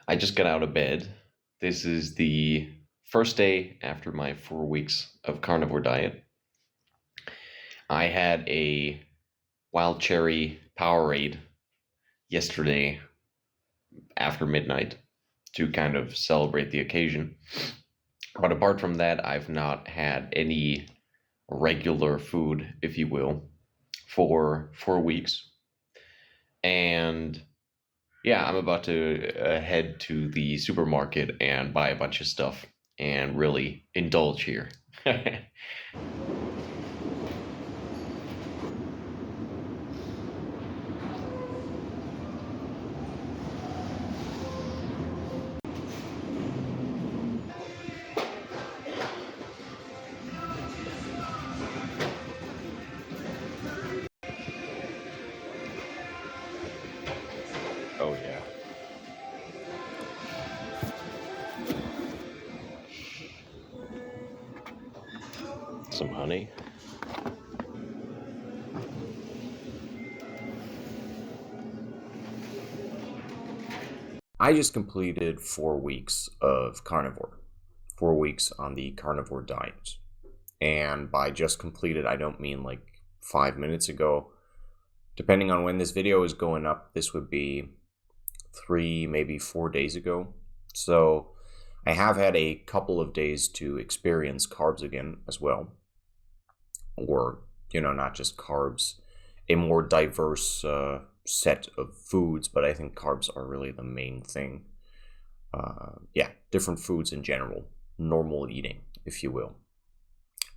I just got out of bed. This is the first day after my 4 weeks of carnivore diet. I had a wild cherry Powerade yesterday after midnight to kind of celebrate the occasion. But apart from that, I've not had any regular food, if you will, for 4 weeks. And yeah, I'm about to head to the supermarket and buy a bunch of stuff and really indulge here. Oh, yeah. Some honey. I just completed 4 weeks of carnivore, 4 weeks on the carnivore diet. And by just completed, I don't mean like 5 minutes ago. Depending on when this video is going up, this would be 3, maybe 4 days ago. So I have had a couple of days to experience carbs again as well. Or, not just carbs, a more diverse set of foods, but I think carbs are really the main thing. Different foods in general, normal eating, if you will.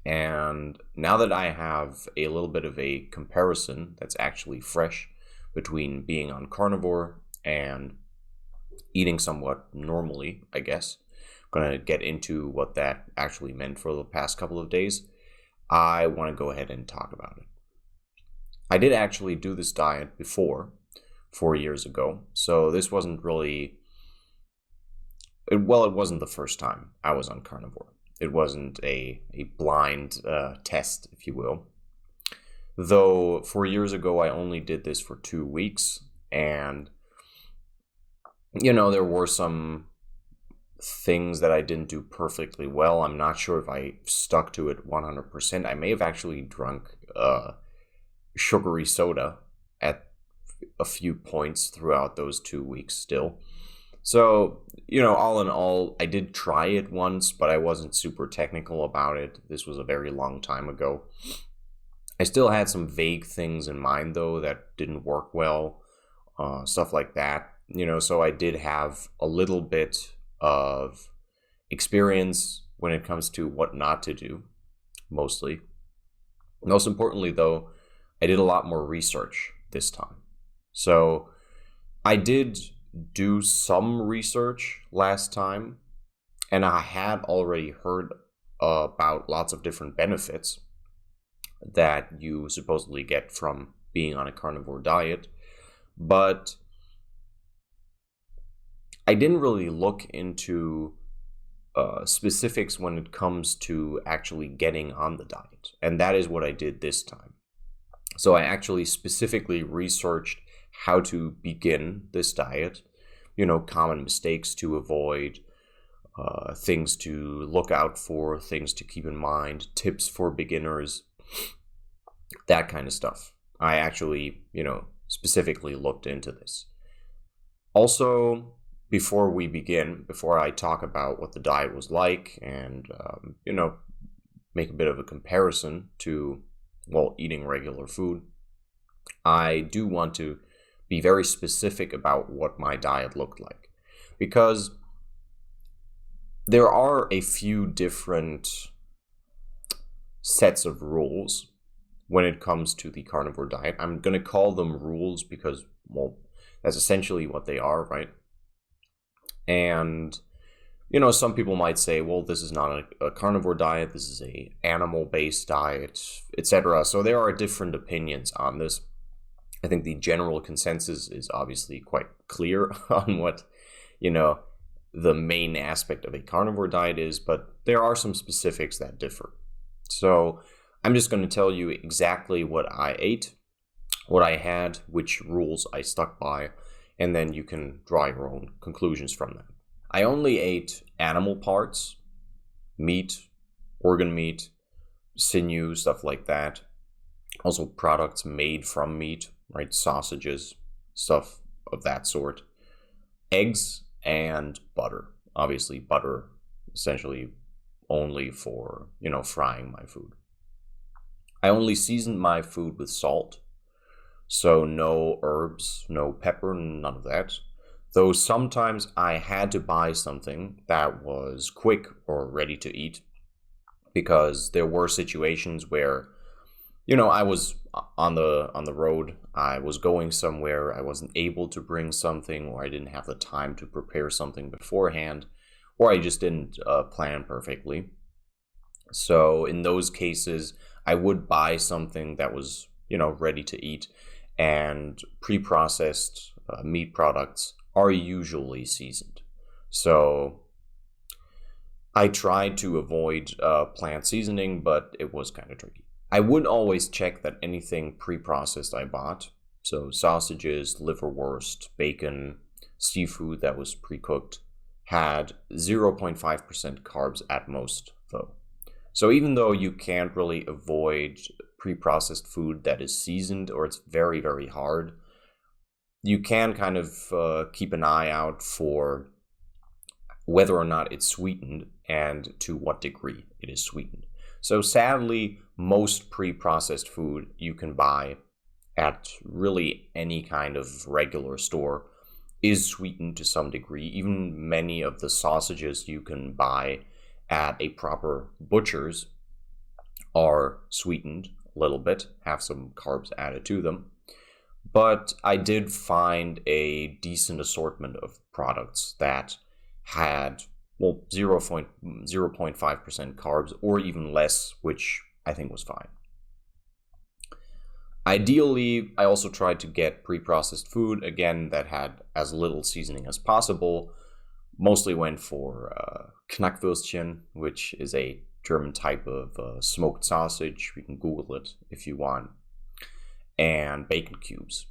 And now that I have a little bit of a comparison that's actually fresh between being on carnivore and eating somewhat normally, I guess, I'm going to get into what that actually meant for the past couple of days. I want to go ahead and talk about it. I did actually do this diet before, 4 years ago, so this wasn't really, it wasn't the first time I was on carnivore. It wasn't a blind test, if you will. Though 4 years ago, I only did this for 2 weeks, and, there were some things that I didn't do perfectly well. I'm not sure if I stuck to it 100%. I may have actually drunk sugary soda at a few points throughout those 2 weeks still. So, all in all, I did try it once, but I wasn't super technical about it. This was a very long time ago. I still had some vague things in mind, though, that didn't work well, stuff like that. So I did have a little bit of experience when it comes to what not to do, mostly. Most importantly, though, I did a lot more research this time. So I did do some research last time, and I had already heard about lots of different benefits that you supposedly get from being on a carnivore diet, but I didn't really look into specifics when it comes to actually getting on the diet, and that is what I did this time. So I actually specifically researched how to begin this diet, common mistakes to avoid, things to look out for, things to keep in mind, tips for beginners, that kind of stuff. I actually, specifically looked into this. Also, before I talk about what the diet was like and, make a bit of a comparison to, eating regular food, I do want to be very specific about what my diet looked like, because there are a few different sets of rules when it comes to the carnivore diet. I'm going to call them rules because, that's essentially what they are, right? And, some people might say, this is not a carnivore diet, this is a animal-based diet, etc. So there are different opinions on this. I think the general consensus is obviously quite clear on what, the main aspect of a carnivore diet is, but there are some specifics that differ. So I'm just going to tell you exactly what I ate, what I had, which rules I stuck by, and then you can draw your own conclusions from that. I only ate animal parts, meat, organ meat, sinew, stuff like that. Also products made from meat, right? Sausages, stuff of that sort. Eggs and butter. Obviously butter essentially only for, frying my food. I only seasoned my food with salt. So no herbs, no pepper, none of that. Though sometimes I had to buy something that was quick or ready to eat, because there were situations where, I was on the road, I was going somewhere, I wasn't able to bring something, or I didn't have the time to prepare something beforehand, or I just didn't plan perfectly. So in those cases, I would buy something that was, ready to eat, and pre-processed meat products are usually seasoned. So I tried to avoid plant seasoning, but it was kind of tricky. I would always check that anything pre-processed I bought, so sausages, liverwurst, bacon, seafood that was pre-cooked, had 0.5% carbs at most, though. So even though you can't really avoid pre-processed food that is seasoned, or it's very, very hard, you can kind of keep an eye out for whether or not it's sweetened and to what degree it is sweetened. So sadly, most pre-processed food you can buy at really any kind of regular store is sweetened to some degree. Even many of the sausages you can buy at a proper butcher's are sweetened a little bit, have some carbs added to them. But I did find a decent assortment of products that had, 0.5% carbs or even less, which I think was fine. Ideally, I also tried to get pre-processed food, again, that had as little seasoning as possible. Mostly went for Knackwürstchen, which is a German type of smoked sausage. You can Google it if you want. And bacon cubes.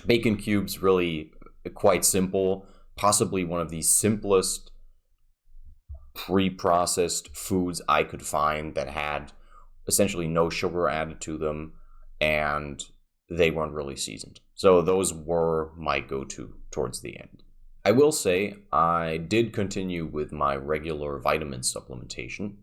Bacon cubes, really quite simple. Possibly one of the simplest pre-processed foods I could find that had essentially no sugar added to them, and they weren't really seasoned. So those were my go-to towards the end. I will say I did continue with my regular vitamin supplementation.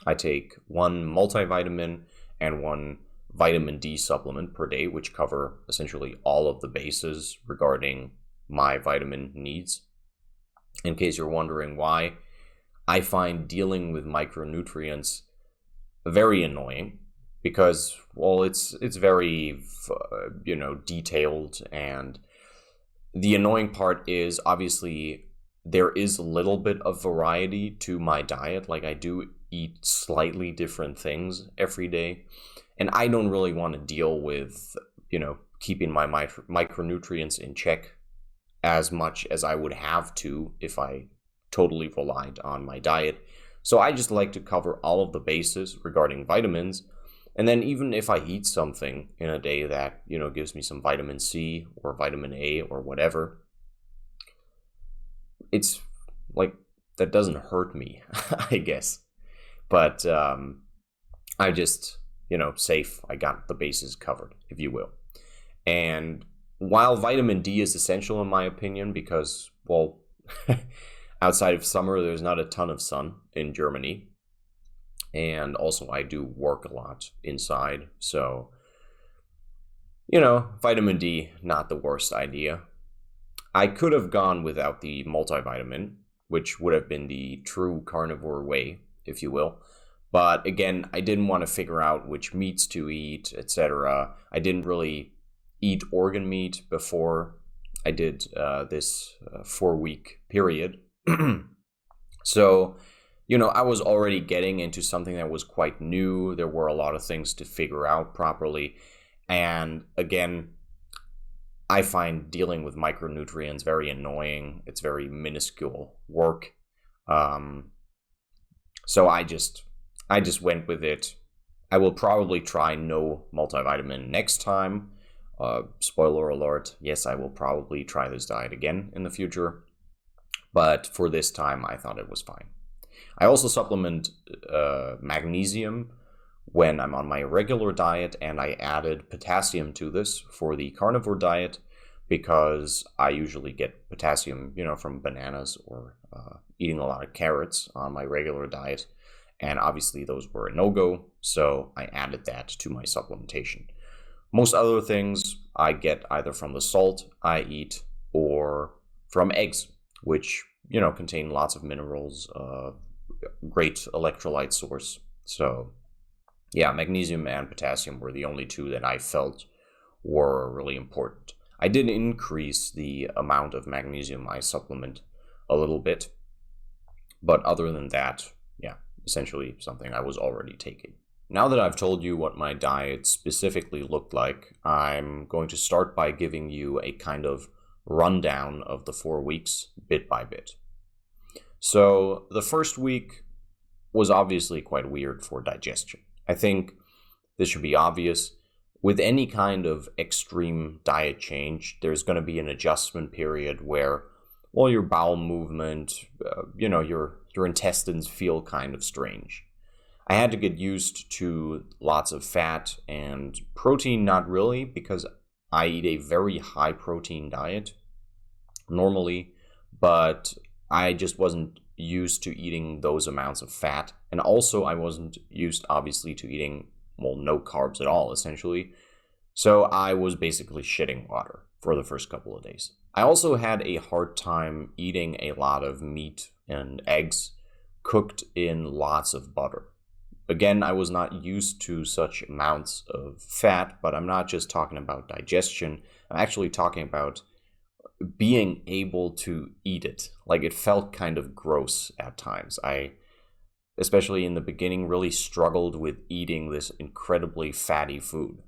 I take one multivitamin and one vitamin D supplement per day, which cover essentially all of the bases regarding my vitamin needs. In case you're wondering why, I find dealing with micronutrients very annoying because, well, it's very, detailed, and the annoying part is obviously there is a little bit of variety to my diet. Like, I do eat slightly different things every day, and I don't really want to deal with, keeping my micronutrients in check as much as I would have to if I totally relied on my diet. So I just like to cover all of the bases regarding vitamins. And then even if I eat something in a day that, gives me some vitamin C or vitamin A or whatever, it's like, that doesn't hurt me, I guess. But I just, safe. I got the bases covered, if you will. And while vitamin D is essential in my opinion, because, well, outside of summer, there's not a ton of sun in Germany. And also I do work a lot inside. So, vitamin D, not the worst idea. I could have gone without the multivitamin, which would have been the true carnivore way, if you will. But again, I didn't want to figure out which meats to eat, etc. I didn't really eat organ meat before I did this 4-week period. So, I was already getting into something that was quite new. There were a lot of things to figure out properly. And again, I find dealing with micronutrients very annoying. It's very minuscule work. So I just went with it. I will probably try no multivitamin next time. Spoiler alert, yes, I will probably try this diet again in the future, but for this time, I thought it was fine. I also supplement magnesium when I'm on my regular diet, and I added potassium to this for the carnivore diet because I usually get potassium, from bananas or eating a lot of carrots on my regular diet, and obviously those were a no-go, so I added that to my supplementation. Most other things I get either from the salt I eat or from eggs, which, contain lots of minerals, great electrolyte source. So yeah, magnesium and potassium were the only two that I felt were really important. I did increase the amount of magnesium I supplement a little bit, but other than that, yeah, essentially something I was already taking. Now that I've told you what my diet specifically looked like, I'm going to start by giving you a kind of rundown of the 4 weeks bit by bit. So the first week was obviously quite weird for digestion. I think this should be obvious. With any kind of extreme diet change, there's going to be an adjustment period where, your bowel movement, your intestines feel kind of strange. I had to get used to lots of fat and protein, not really, because I eat a very high protein diet normally, but I just wasn't used to eating those amounts of fat. And also I wasn't used, obviously, to eating, no carbs at all, essentially. So I was basically shitting water for the first couple of days. I also had a hard time eating a lot of meat and eggs cooked in lots of butter. Again, I was not used to such amounts of fat, but I'm not just talking about digestion. I'm actually talking about being able to eat it. Like, it felt kind of gross at times. I, especially in the beginning, really struggled with eating this incredibly fatty food.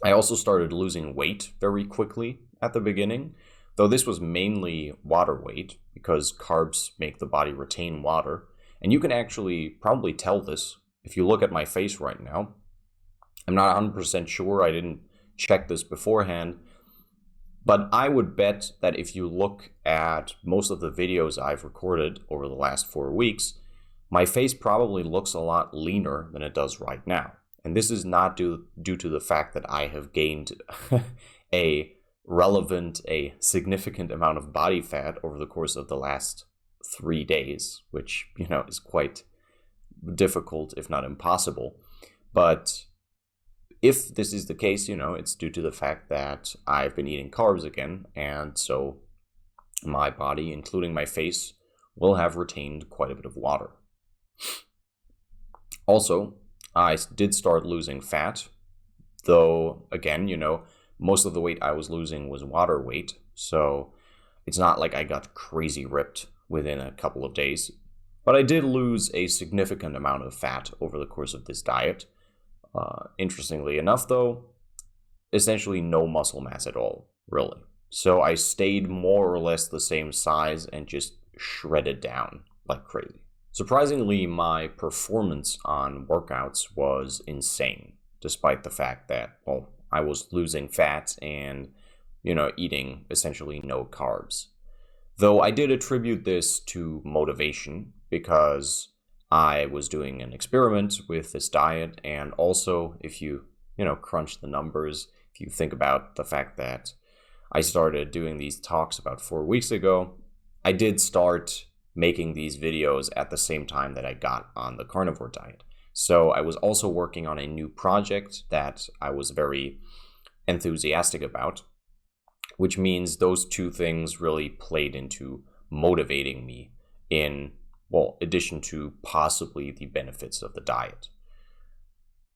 I also started losing weight very quickly at the beginning, though this was mainly water weight because carbs make the body retain water. And you can actually probably tell this if you look at my face right now. I'm not 100% sure, I didn't check this beforehand, but I would bet that if you look at most of the videos I've recorded over the last 4 weeks, my face probably looks a lot leaner than it does right now. And this is not due to the fact that I have gained a significant amount of body fat over the course of the last 3 days, which, is quite difficult, if not impossible. But if this is the case, it's due to the fact that I've been eating carbs again, and so my body, including my face, will have retained quite a bit of water. Also, I did start losing fat, though, again, most of the weight I was losing was water weight, so it's not like I got crazy ripped within a couple of days. But I did lose a significant amount of fat over the course of this diet. Interestingly enough, though, essentially no muscle mass at all, really. So I stayed more or less the same size and just shredded down like crazy. Surprisingly, my performance on workouts was insane, despite the fact that, I was losing fat and, eating essentially no carbs. Though I did attribute this to motivation because I was doing an experiment with this diet, and also if you, crunch the numbers, if you think about the fact that I started doing these talks about 4 weeks ago, I did start making these videos at the same time that I got on the carnivore diet. So I was also working on a new project that I was very enthusiastic about, which means those two things really played into motivating me in, addition to possibly the benefits of the diet.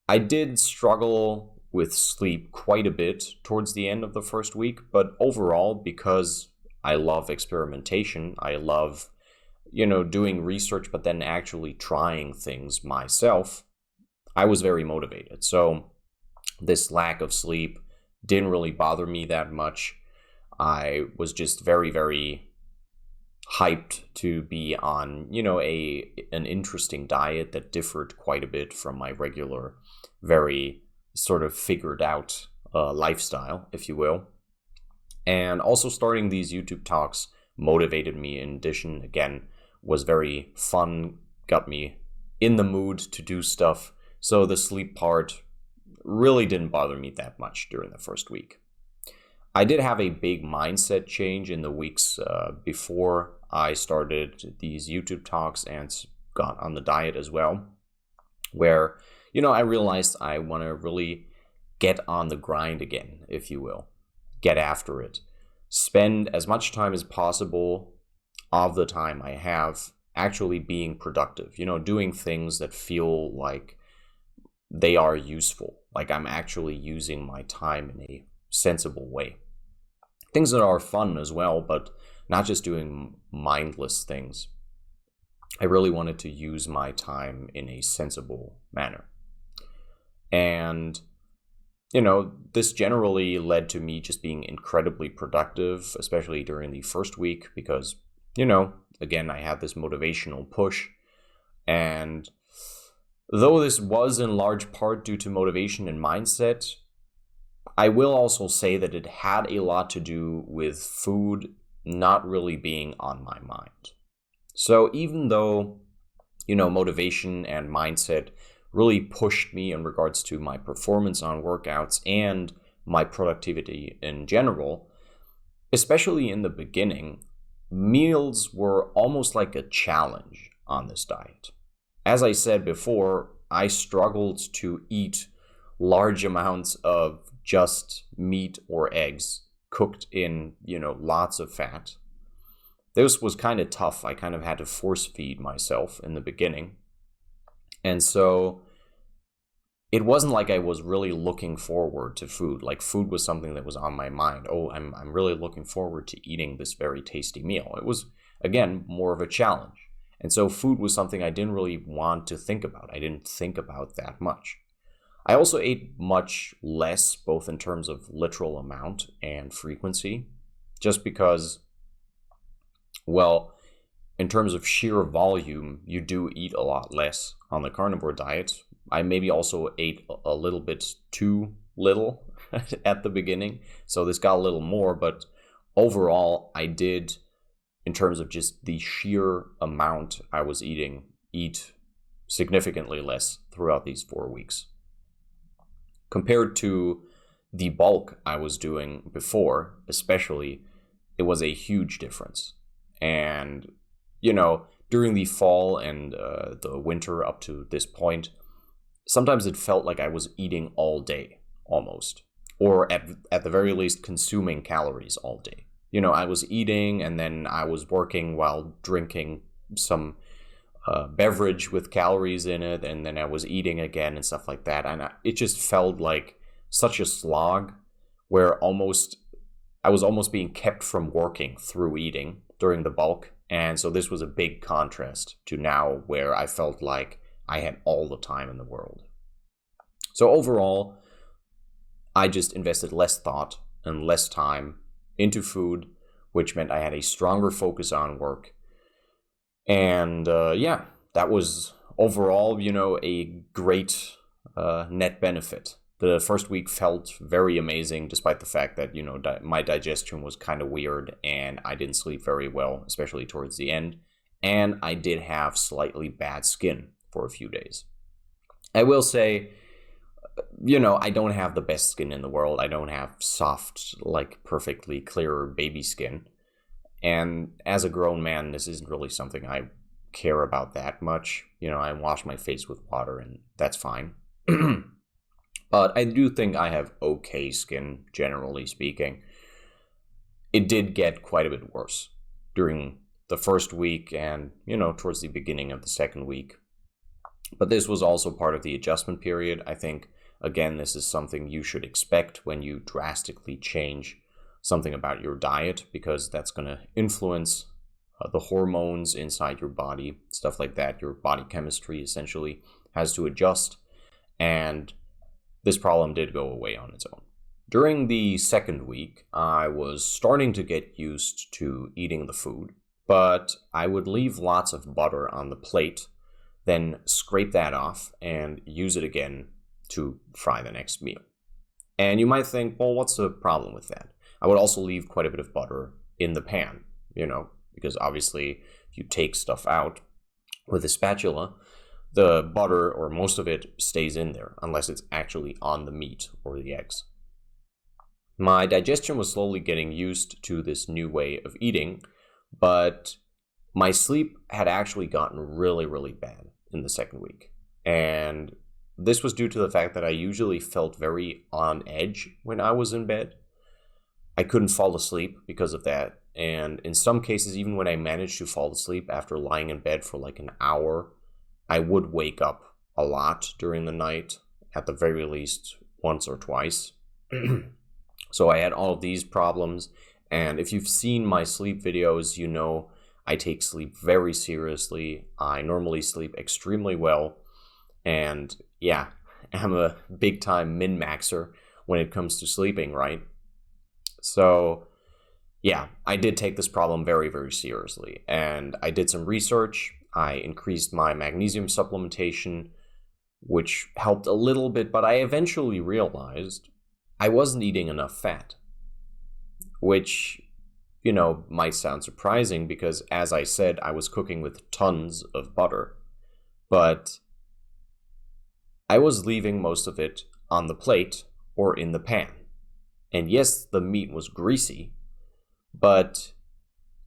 I did struggle with sleep quite a bit towards the end of the first week, but overall, because I love experimentation, I love, doing research, but then actually trying things myself, I was very motivated. So this lack of sleep didn't really bother me that much. I was just very, very hyped to be on, an interesting diet that differed quite a bit from my regular, very sort of figured out lifestyle, if you will. And also starting these YouTube talks motivated me. In addition, again, was very fun, got me in the mood to do stuff. So the sleep part really didn't bother me that much during the first week. I did have a big mindset change in the weeks before I started these YouTube talks and got on the diet as well, where, I realized I want to really get on the grind again, if you will, get after it, spend as much time as possible of the time I have actually being productive, doing things that feel like they are useful, like I'm actually using my time in a sensible way. Things that are fun as well, but not just doing mindless things. I really wanted to use my time in a sensible manner. And, this generally led to me just being incredibly productive, especially during the first week, because, again, I had this motivational push. And though this was in large part due to motivation and mindset, I will also say that it had a lot to do with food not really being on my mind. So even though, motivation and mindset really pushed me in regards to my performance on workouts and my productivity in general, especially in the beginning, meals were almost like a challenge on this diet. As I said before, I struggled to eat large amounts of just meat or eggs cooked in, lots of fat. This was kind of tough. I kind of had to force feed myself in the beginning. And so it wasn't like I was really looking forward to food. Like food was something that was on my mind. Oh, I'm really looking forward to eating this very tasty meal. It was, again, more of a challenge. And so food was something I didn't really want to think about. I didn't think about that much. I also ate much less, both in terms of literal amount and frequency, just because, well, in terms of sheer volume, you do eat a lot less on the carnivore diet. I maybe also ate a little bit too little at the beginning, so this got a little more, but overall, I did, in terms of just the sheer amount I was eating, eat significantly less throughout these 4 weeks. Compared to the bulk I was doing before, especially, it was a huge difference. And, during the fall and the winter up to this point, sometimes it felt like I was eating all day, almost. Or at the very least, consuming calories all day. I was eating and then I was working while drinking some beverage with calories in it, and then I was eating again and stuff like that. And it just felt like such a slog where I was almost being kept from working through eating during the bulk. And so this was a big contrast to now where I felt like I had all the time in the world. So overall, I just invested less thought and less time into food, which meant I had a stronger focus on work. And that was overall, a great net benefit. The first week felt very amazing, despite the fact that, my digestion was kind of weird and I didn't sleep very well, especially towards the end. And I did have slightly bad skin for a few days. I will say, I don't have the best skin in the world. I don't have soft, perfectly clear baby skin. And as a grown man, this isn't really something I care about that much. I wash my face with water and that's fine. But I do think I have okay skin, generally speaking. It did get quite a bit worse during the first week and, towards the beginning of the second week. But this was also part of the adjustment period. I think, again, this is something you should expect when you drastically change something about your diet, because that's going to influence the hormones inside your body, stuff like that. Your body chemistry essentially has to adjust, and this problem did go away on its own. During the second week, I was starting to get used to eating the food, but I would leave lots of butter on the plate, then scrape that off and use it again to fry the next meal. And you might think, well, what's the problem with that? I would also leave quite a bit of butter in the pan, because obviously if you take stuff out with a spatula, the butter or most of it stays in there unless it's actually on the meat or the eggs. My digestion was slowly getting used to this new way of eating, but my sleep had actually gotten really, really bad in the second week. And this was due to the fact that I usually felt very on edge when I was in bed. I couldn't fall asleep because of that. And in some cases, even when I managed to fall asleep after lying in bed for like an hour, I would wake up a lot during the night, at the very least once or twice. So I had all of these problems. And if you've seen my sleep videos, you know I take sleep very seriously. I normally sleep extremely well. And yeah, I'm a big time min-maxer when it comes to sleeping, right? So yeah, I did take this problem very, very seriously. And I did some research. I increased my magnesium supplementation, which helped a little bit, but I eventually realized I wasn't eating enough fat, which, might sound surprising because, as I said, I was cooking with tons of butter, but I was leaving most of it on the plate or in the pan. And yes, the meat was greasy, but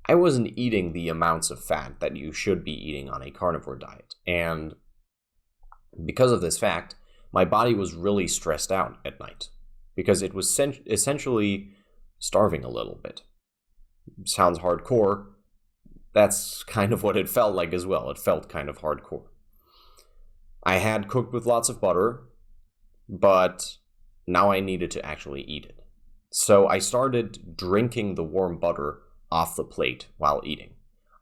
I wasn't eating the amounts of fat that you should be eating on a carnivore diet. And because of this fact, my body was really stressed out at night because it was essentially starving a little bit. Sounds hardcore. That's kind of what it felt like as well. It felt kind of hardcore. I had cooked with lots of butter, but now I needed to actually eat it. So I started drinking the warm butter off the plate while eating.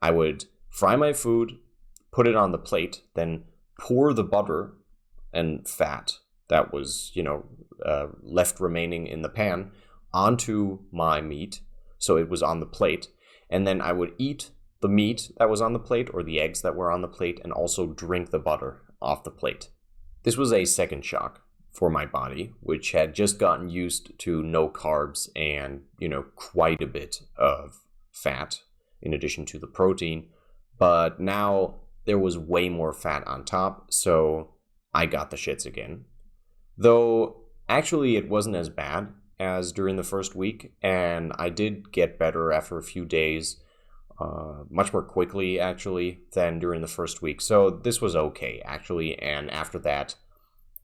I would fry my food, put it on the plate, then pour the butter and fat that was, left remaining in the pan onto my meat, so it was on the plate, and then I would eat the meat that was on the plate or the eggs that were on the plate and also drink the butter off the plate. This was a second shock for my body, which had just gotten used to no carbs and, quite a bit of fat in addition to the protein. But now there was way more fat on top, so I got the shits again. Though, actually, it wasn't as bad as during the first week, and I did get better after a few days, much more quickly, actually, than during the first week. So this was okay, actually, and after that,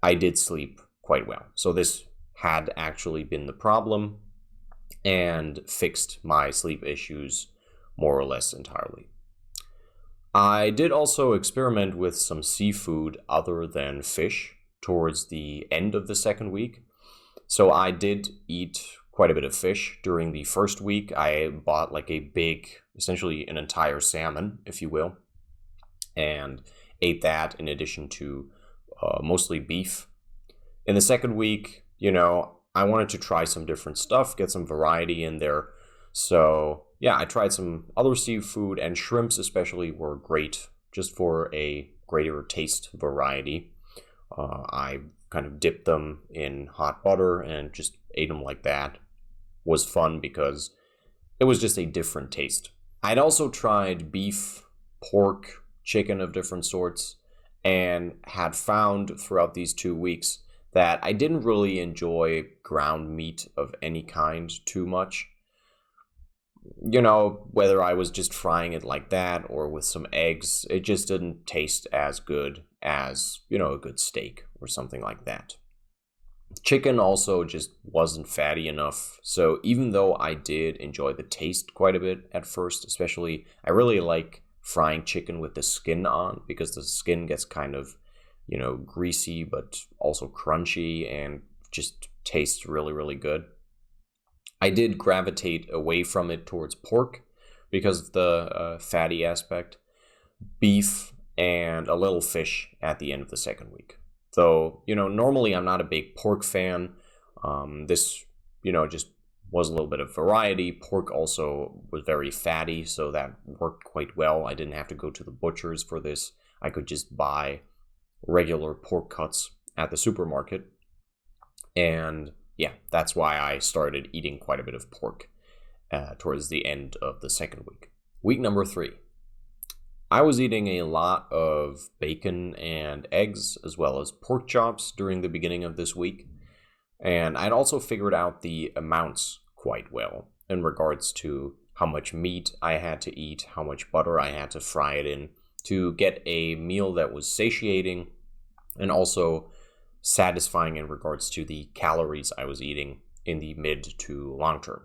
I did sleep quite well. So this had actually been the problem and fixed my sleep issues more or less entirely. I did also experiment with some seafood other than fish towards the end of the second week. So I did eat quite a bit of fish during the first week. I bought like a big, essentially an entire salmon, if you will, and ate that in addition to mostly beef. In the second week, I wanted to try some different stuff, get some variety in there. So yeah, I tried some other seafood, and shrimps especially were great just for a greater taste variety. I kind of dipped them in hot butter and just ate them like that. Was fun because it was just a different taste. I'd also tried beef, pork, chicken of different sorts, and had found throughout these 2 weeks that I didn't really enjoy ground meat of any kind too much. Whether I was just frying it like that or with some eggs, it just didn't taste as good as, a good steak or something like that. Chicken also just wasn't fatty enough. So even though I did enjoy the taste quite a bit at first, especially, I really like frying chicken with the skin on because the skin gets kind of, greasy but also crunchy and just tastes really, really good. I did gravitate away from it towards pork because of the fatty aspect, beef, and a little fish at the end of the second week. So, normally I'm not a big pork fan. This, just was a little bit of variety. Pork also was very fatty, so that worked quite well. I didn't have to go to the butcher's for this. I could just buy regular pork cuts at the supermarket. And yeah, that's why I started eating quite a bit of pork towards the end of the second week. Week number 3. I was eating a lot of bacon and eggs, as well as pork chops during the beginning of this week. And I'd also figured out the amounts quite well in regards to how much meat I had to eat, how much butter I had to fry it in, to get a meal that was satiating and also satisfying in regards to the calories I was eating in the mid to long term.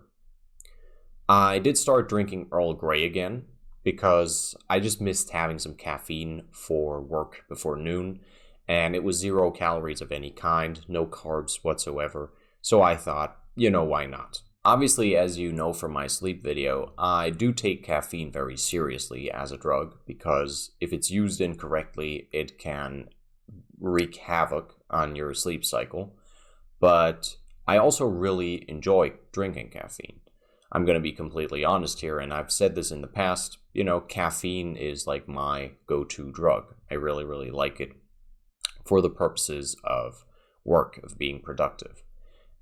I did start drinking Earl Grey again, because I just missed having some caffeine for work before noon, and it was 0 calories of any kind, no carbs whatsoever, so I thought, why not? Obviously, as you know from my sleep video, I do take caffeine very seriously as a drug, because if it's used incorrectly, it can wreak havoc on your sleep cycle, but I also really enjoy drinking caffeine. I'm going to be completely honest here, and I've said this in the past, caffeine is like my go-to drug. I really, really like it for the purposes of work, of being productive.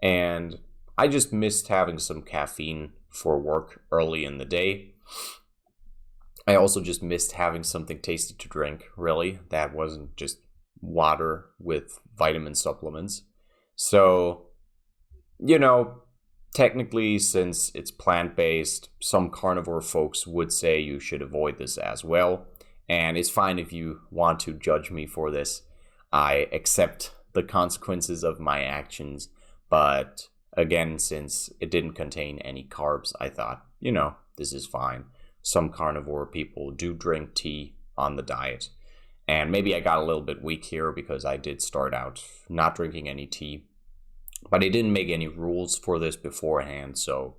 And I just missed having some caffeine for work early in the day. I also just missed having something tasty to drink, really. That wasn't just water with vitamin supplements. So, technically, since it's plant-based, some carnivore folks would say you should avoid this as well. And it's fine if you want to judge me for this. I accept the consequences of my actions. But again, since it didn't contain any carbs, I thought, this is fine. Some carnivore people do drink tea on the diet. And maybe I got a little bit weak here because I did start out not drinking any tea. But I didn't make any rules for this beforehand, so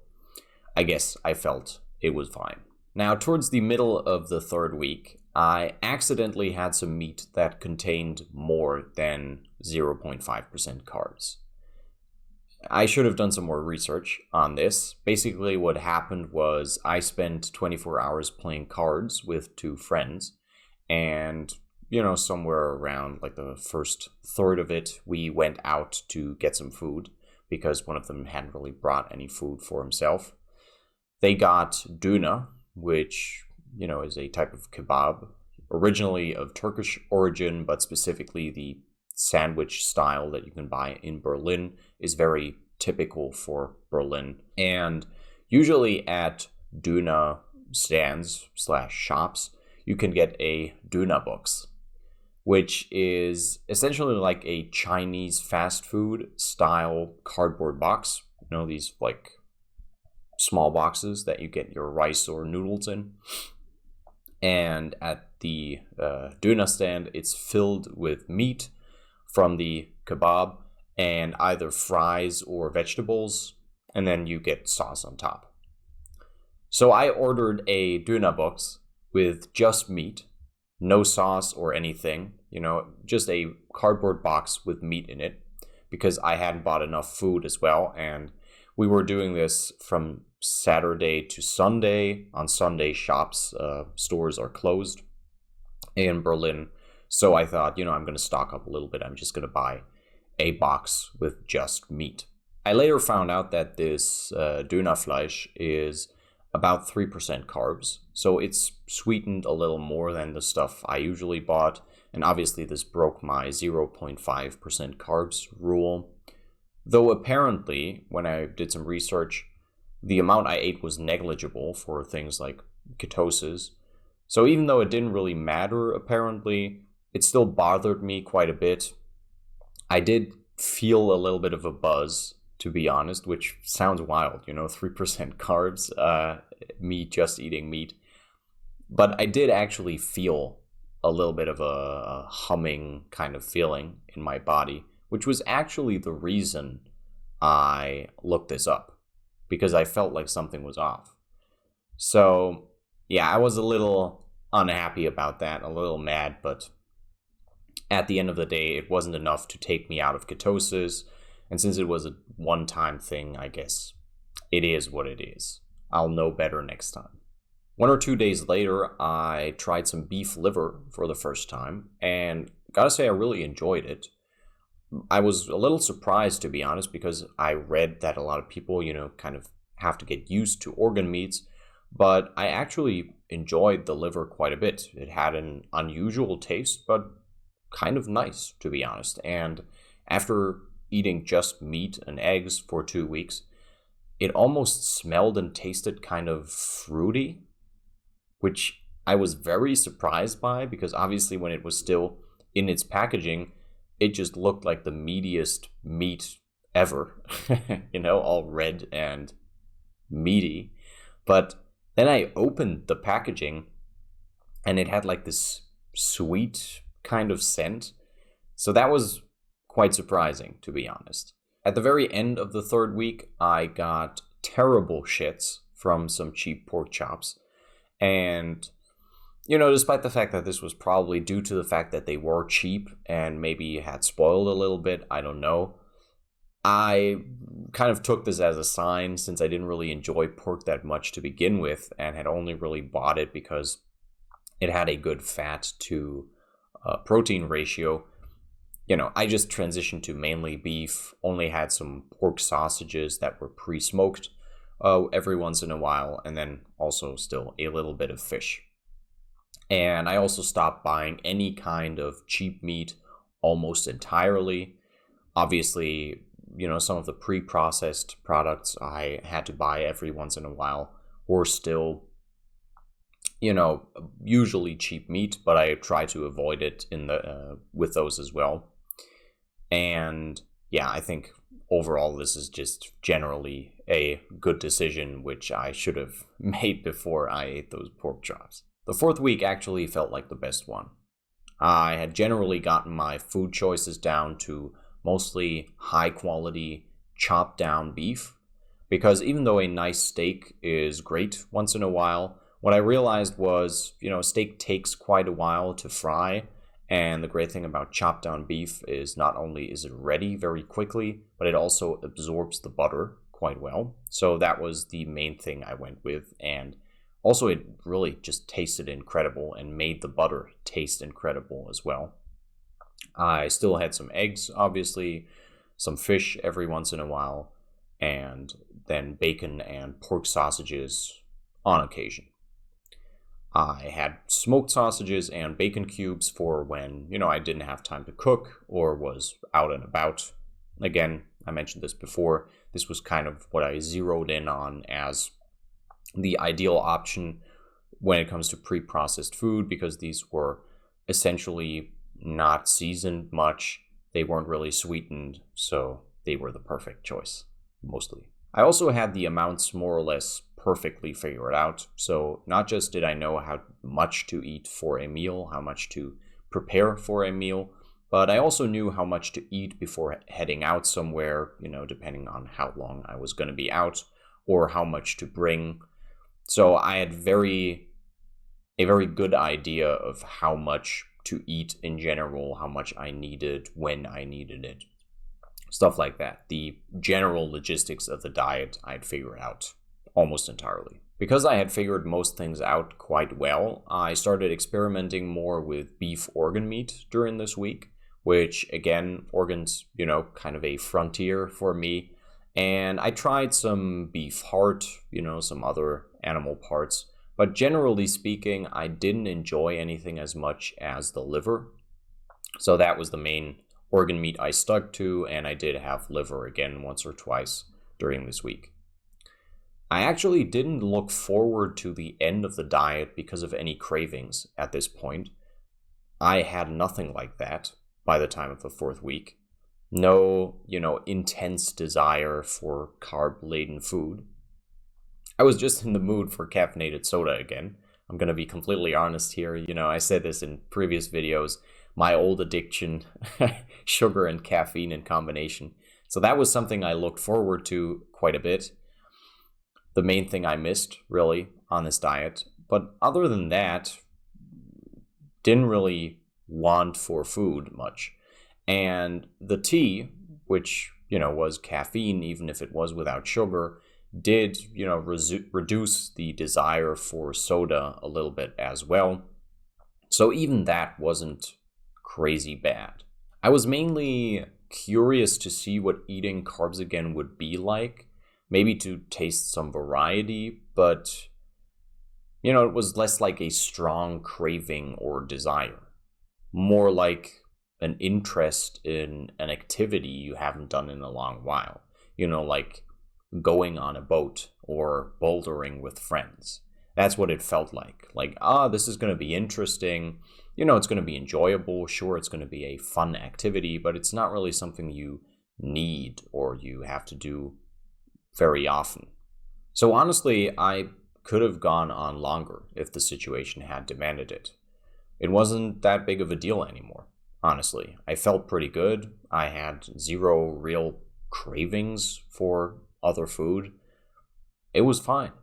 I guess I felt it was fine. Now, towards the middle of the third week, I accidentally had some meat that contained more than 0.5% carbs. I should have done some more research on this. Basically, what happened was I spent 24 hours playing cards with 2 friends, and somewhere around like the first third of it, we went out to get some food because one of them hadn't really brought any food for himself. They got duna, which, is a type of kebab, originally of Turkish origin, but specifically the sandwich style that you can buy in Berlin is very typical for Berlin. And usually at duna stands / shops, you can get a duna box, which is essentially like a Chinese fast food style cardboard box. These like small boxes that you get your rice or noodles in. And at the duna stand, it's filled with meat from the kebab and either fries or vegetables, and then you get sauce on top. So I ordered a duna box with just meat, no sauce or anything, just a cardboard box with meat in it, because I hadn't bought enough food as well. And we were doing this from Saturday to Sunday. On Sunday, stores are closed in Berlin. So I thought, I'm going to stock up a little bit. I'm just going to buy a box with just meat. I later found out that this Dönerfleisch is about 3% carbs. So it's sweetened a little more than the stuff I usually bought. And obviously this broke my 0.5% carbs rule. Though apparently, when I did some research, the amount I ate was negligible for things like ketosis. So even though it didn't really matter, apparently, it still bothered me quite a bit. I did feel a little bit of a buzz, to be honest, which sounds wild, 3% carbs, me just eating meat. But I did actually feel a little bit of a humming kind of feeling in my body, which was actually the reason I looked this up, because I felt like something was off. So, yeah, I was a little unhappy about that, a little mad, but at the end of the day, it wasn't enough to take me out of ketosis. And since it was a one-time thing, I guess it is what it is. I'll know better next time. 1 or 2 days later, I tried some beef liver for the first time, and gotta say I really enjoyed it. I was a little surprised, to be honest, because I read that a lot of people, kind of have to get used to organ meats, but I actually enjoyed the liver quite a bit. It had an unusual taste, but kind of nice, to be honest. And after eating just meat and eggs for 2 weeks, it almost smelled and tasted kind of fruity, which I was very surprised by because obviously when it was still in its packaging, it just looked like the meatiest meat ever, all red and meaty. But then I opened the packaging and it had like this sweet kind of scent. So that was quite surprising, to be honest. At the very end of the 3rd week, I got terrible shits from some cheap pork chops. And, despite the fact that this was probably due to the fact that they were cheap and maybe had spoiled a little bit, I don't know. I kind of took this as a sign since I didn't really enjoy pork that much to begin with and had only really bought it because it had a good fat to protein ratio. I just transitioned to mainly beef, only had some pork sausages that were pre-smoked every once in a while, and then also still a little bit of fish. And I also stopped buying any kind of cheap meat almost entirely. Obviously, some of the pre-processed products I had to buy every once in a while were still, usually cheap meat, but I try to avoid it with those as well. And yeah, I think overall this is just generally a good decision, which I should have made before I ate those pork chops. The 4th week actually felt like the best one. I had generally gotten my food choices down to mostly high quality chopped down beef, because even though a nice steak is great once in a while, what I realized was, steak takes quite a while to fry. And the great thing about chopped down beef is not only is it ready very quickly, but it also absorbs the butter quite well. So that was the main thing I went with. And also it really just tasted incredible and made the butter taste incredible as well. I still had some eggs, obviously, some fish every once in a while, and then bacon and pork sausages on occasion. I had smoked sausages and bacon cubes for when, I didn't have time to cook or was out and about. Again, I mentioned this before. This was kind of what I zeroed in on as the ideal option when it comes to pre-processed food, because these were essentially not seasoned much. They weren't really sweetened, so they were the perfect choice, mostly. I also had the amounts more or less perfectly figured out. So not just did I know how much to eat for a meal, how much to prepare for a meal, but I also knew how much to eat before heading out somewhere, depending on how long I was going to be out or how much to bring. So I had a very good idea of how much to eat in general, how much I needed, when I needed it, stuff like that. The general logistics of the diet I'd figured out almost entirely. Because I had figured most things out quite well, I started experimenting more with beef organ meat during this week, which again, organs, kind of a frontier for me. And I tried some beef heart, some other animal parts. But generally speaking, I didn't enjoy anything as much as the liver. So that was the main organ meat I stuck to, and I did have liver again once or twice during this week. I actually didn't look forward to the end of the diet because of any cravings at this point. I had nothing like that by the time of the 4th week. No, intense desire for carb-laden food. I was just in the mood for caffeinated soda again. I'm going to be completely honest here. I said this in previous videos. My old addiction, sugar and caffeine in combination. So that was something I looked forward to quite a bit. The main thing I missed, really, on this diet. But other than that, didn't really want for food much. And the tea, which, was caffeine, even if it was without sugar, did, reduce the desire for soda a little bit as well. So even that wasn't crazy bad. I was mainly curious to see what eating carbs again would be like, maybe to taste some variety, but it was less like a strong craving or desire, more like an interest in an activity you haven't done in a long while, like going on a boat or bouldering with friends. That's what it felt like. Like, this is going to be interesting. It's going to be enjoyable. Sure, it's going to be a fun activity, but it's not really something you need or you have to do very often. So honestly, I could have gone on longer if the situation had demanded it. It wasn't that big of a deal anymore, honestly. I felt pretty good. I had zero real cravings for other food. It was fine.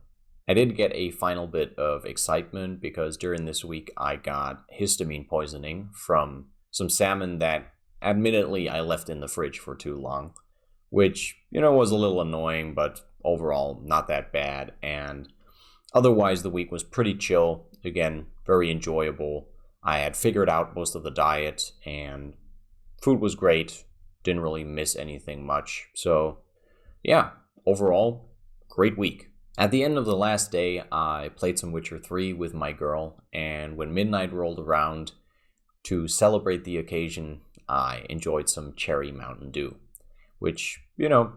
I did get a final bit of excitement because during this week I got histamine poisoning from some salmon that admittedly I left in the fridge for too long, which, was a little annoying, but overall not that bad. And otherwise the week was pretty chill. Again, very enjoyable. I had figured out most of the diet and food was great. Didn't really miss anything much. So yeah, overall, great week. At the end of the last day, I played some Witcher 3 with my girl, and when midnight rolled around, to celebrate the occasion, I enjoyed some cherry Mountain Dew, which,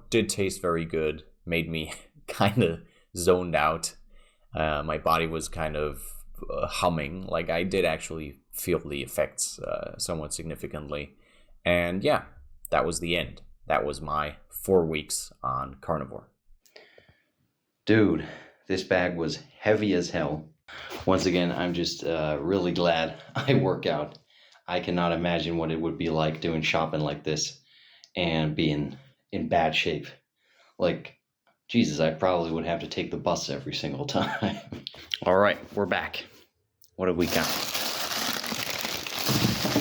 did taste very good, made me kind of zoned out. My body was kind of humming, like I did actually feel the effects somewhat significantly. And yeah, that was the end. That was my 4 weeks on Carnivore. Dude, this bag was heavy as hell. Once again, I'm just really glad I work out. I cannot imagine what it would be like doing shopping like this and being in bad shape. Like, Jesus, I probably would have to take the bus every single time. All right, we're back. What have we got?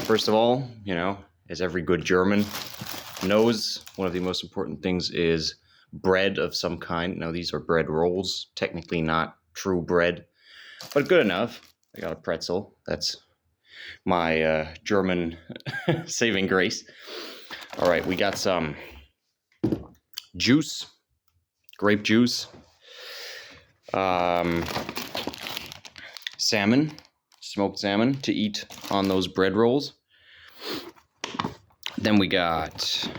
First of all, as every good German knows, one of the most important things is bread of some kind. Now, these are bread rolls, technically not true bread, but good enough. I got a pretzel. That's my German saving grace. All right, we got some juice, grape juice, salmon, smoked salmon to eat on those bread rolls. Then we got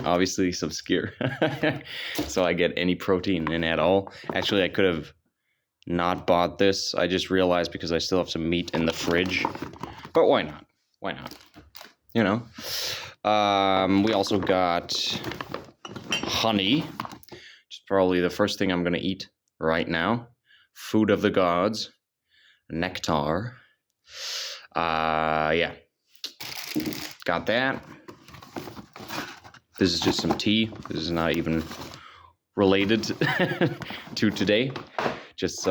obviously some skyr, so I get any protein in at all. Actually, I could have not bought this. I just realized because I still have some meat in the fridge, but why not? Why not? We also got honey, which is probably the first thing I'm going to eat right now. Food of the gods, nectar. Yeah. Got that. This is just some tea. This is not even related to today. Just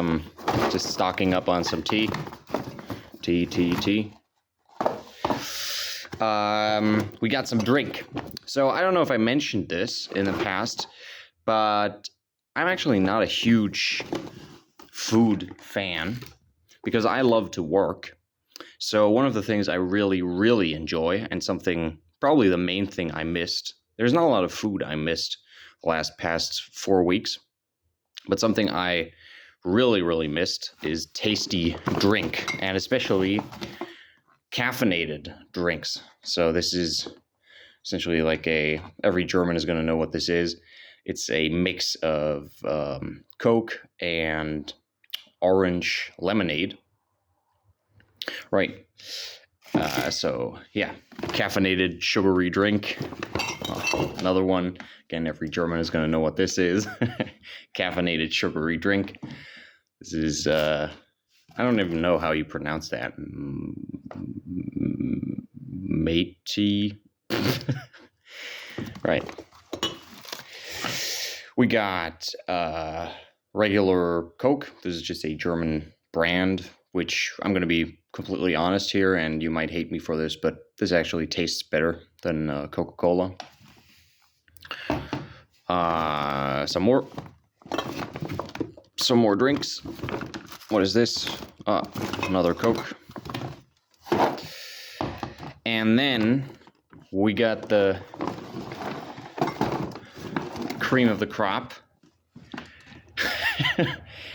stocking up on some tea. Tea. We got some drink. So I don't know if I mentioned this in the past, but I'm actually not a huge food fan because I love to work. So one of the things I really, really enjoy, and something, probably the main thing I missed, there's not a lot of food I missed the past 4 weeks, but something I really, really missed is tasty drink, and especially caffeinated drinks. So this is essentially like every German is going to know what this is. It's a mix of Coke and orange lemonade. Right. So yeah, caffeinated sugary drink. Another one. Again, every German is going to know what this is. Caffeinated sugary drink. This is, I don't even know how you pronounce that. Matey. Right. We got regular Coke. This is just a German brand, which I'm going to be completely honest here, and you might hate me for this, but this actually tastes better than Coca-Cola. Some more drinks. What is this? Another Coke. And then we got the cream of the crop.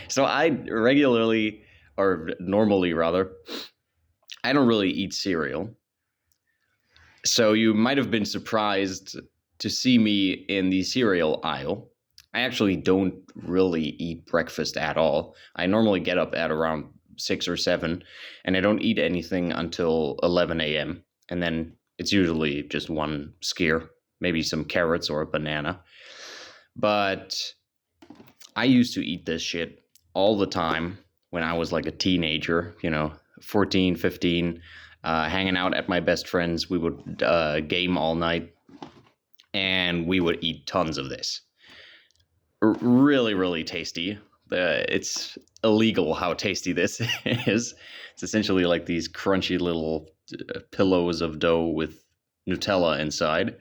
So I regularly, or normally rather, I don't really eat cereal. So you might have been surprised to see me in the cereal aisle. I actually don't really eat breakfast at all. I normally get up at around 6 or 7, and I don't eat anything until 11 a.m. And then it's usually just one skyr, maybe some carrots or a banana. But I used to eat this shit all the time when I was like a teenager, 14, 15, hanging out at my best friends. We would game all night, and we would eat tons of this. Really, really tasty. It's illegal how tasty this is. It's essentially like these crunchy little pillows of dough with Nutella inside.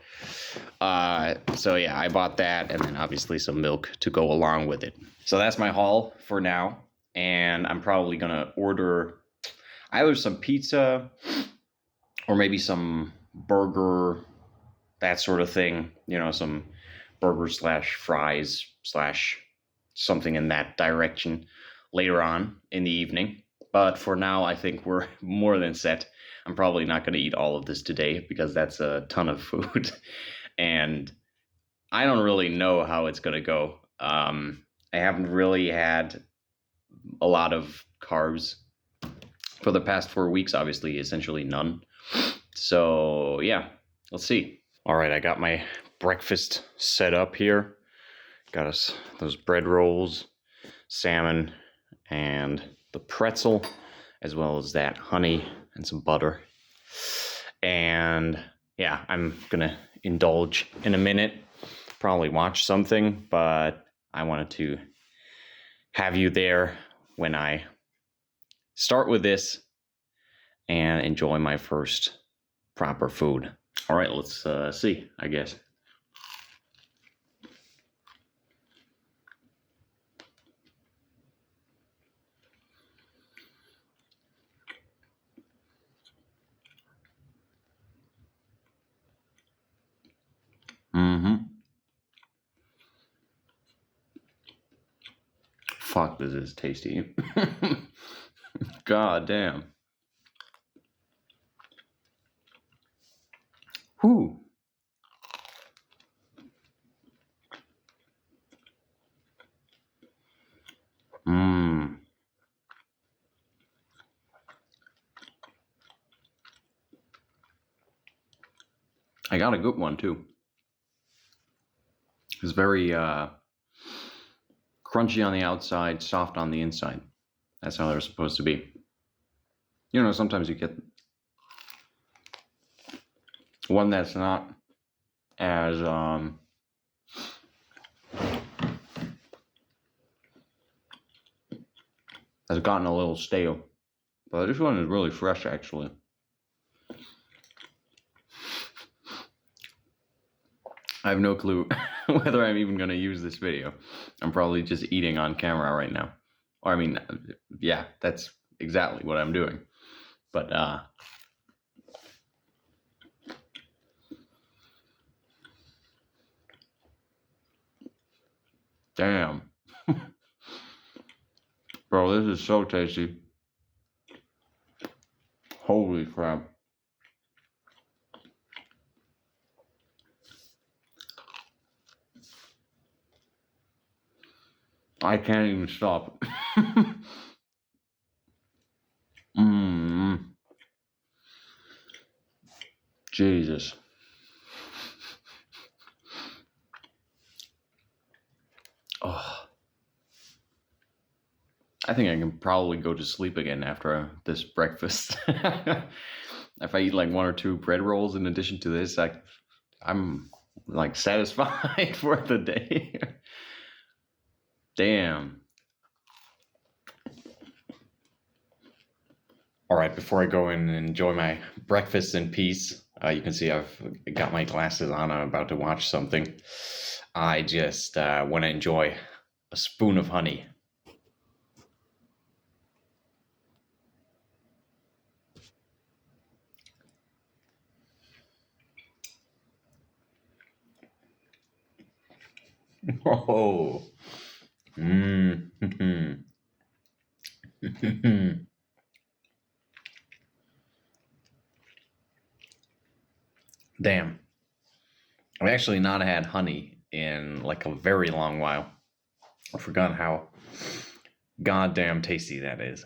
So yeah, I bought that, and then obviously some milk to go along with it. So that's my haul for now, and I'm probably gonna order either some pizza or maybe some burger, that sort of thing. Some burger / fries / something in that direction later on in the evening. But for now, I think we're more than set. I'm probably not going to eat all of this today because that's a ton of food. And I don't really know how it's going to go. I haven't really had a lot of carbs for the past 4 weeks, obviously, essentially none. So yeah, let's see. All right, I got my breakfast set up here. Got us those bread rolls, salmon, and the pretzel, as well as that honey and some butter. And yeah, I'm gonna indulge in a minute, probably watch something, but I wanted to have you there when I start with this and enjoy my first proper food. All right, let's see, I guess. Fuck, this is tasty. God damn. Whew. I got a good one too. It's very crunchy on the outside, soft on the inside. That's how they're supposed to be. Sometimes you get one that's not as has gotten a little stale. But this one is really fresh, actually. I have no clue whether I'm even going to use this video. I'm probably just eating on camera right now. Or, yeah, that's exactly what I'm doing. But, damn. Bro, this is so tasty. Holy crap. I can't even stop. Jesus. Oh. I think I can probably go to sleep again after this breakfast. If I eat like 1 or 2 bread rolls in addition to this, I'm like satisfied for the day. Damn. All right, before I go in and enjoy my breakfast in peace, you can see I've got my glasses on. I'm about to watch something. I just want to enjoy a spoon of honey. Oh. Damn. I've actually not had honey in like a very long while. I forgot how goddamn tasty that is.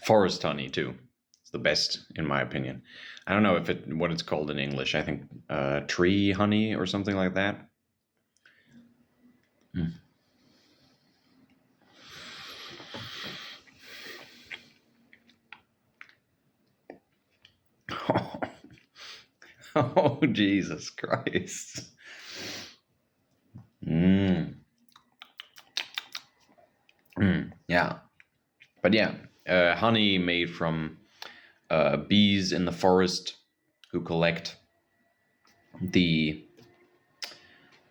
Forest honey too. It's the best in my opinion. I don't know what it's called in English. I think tree honey or something like that. Mm. Oh, Jesus Christ. Yeah. But yeah, honey made from bees in the forest who collect the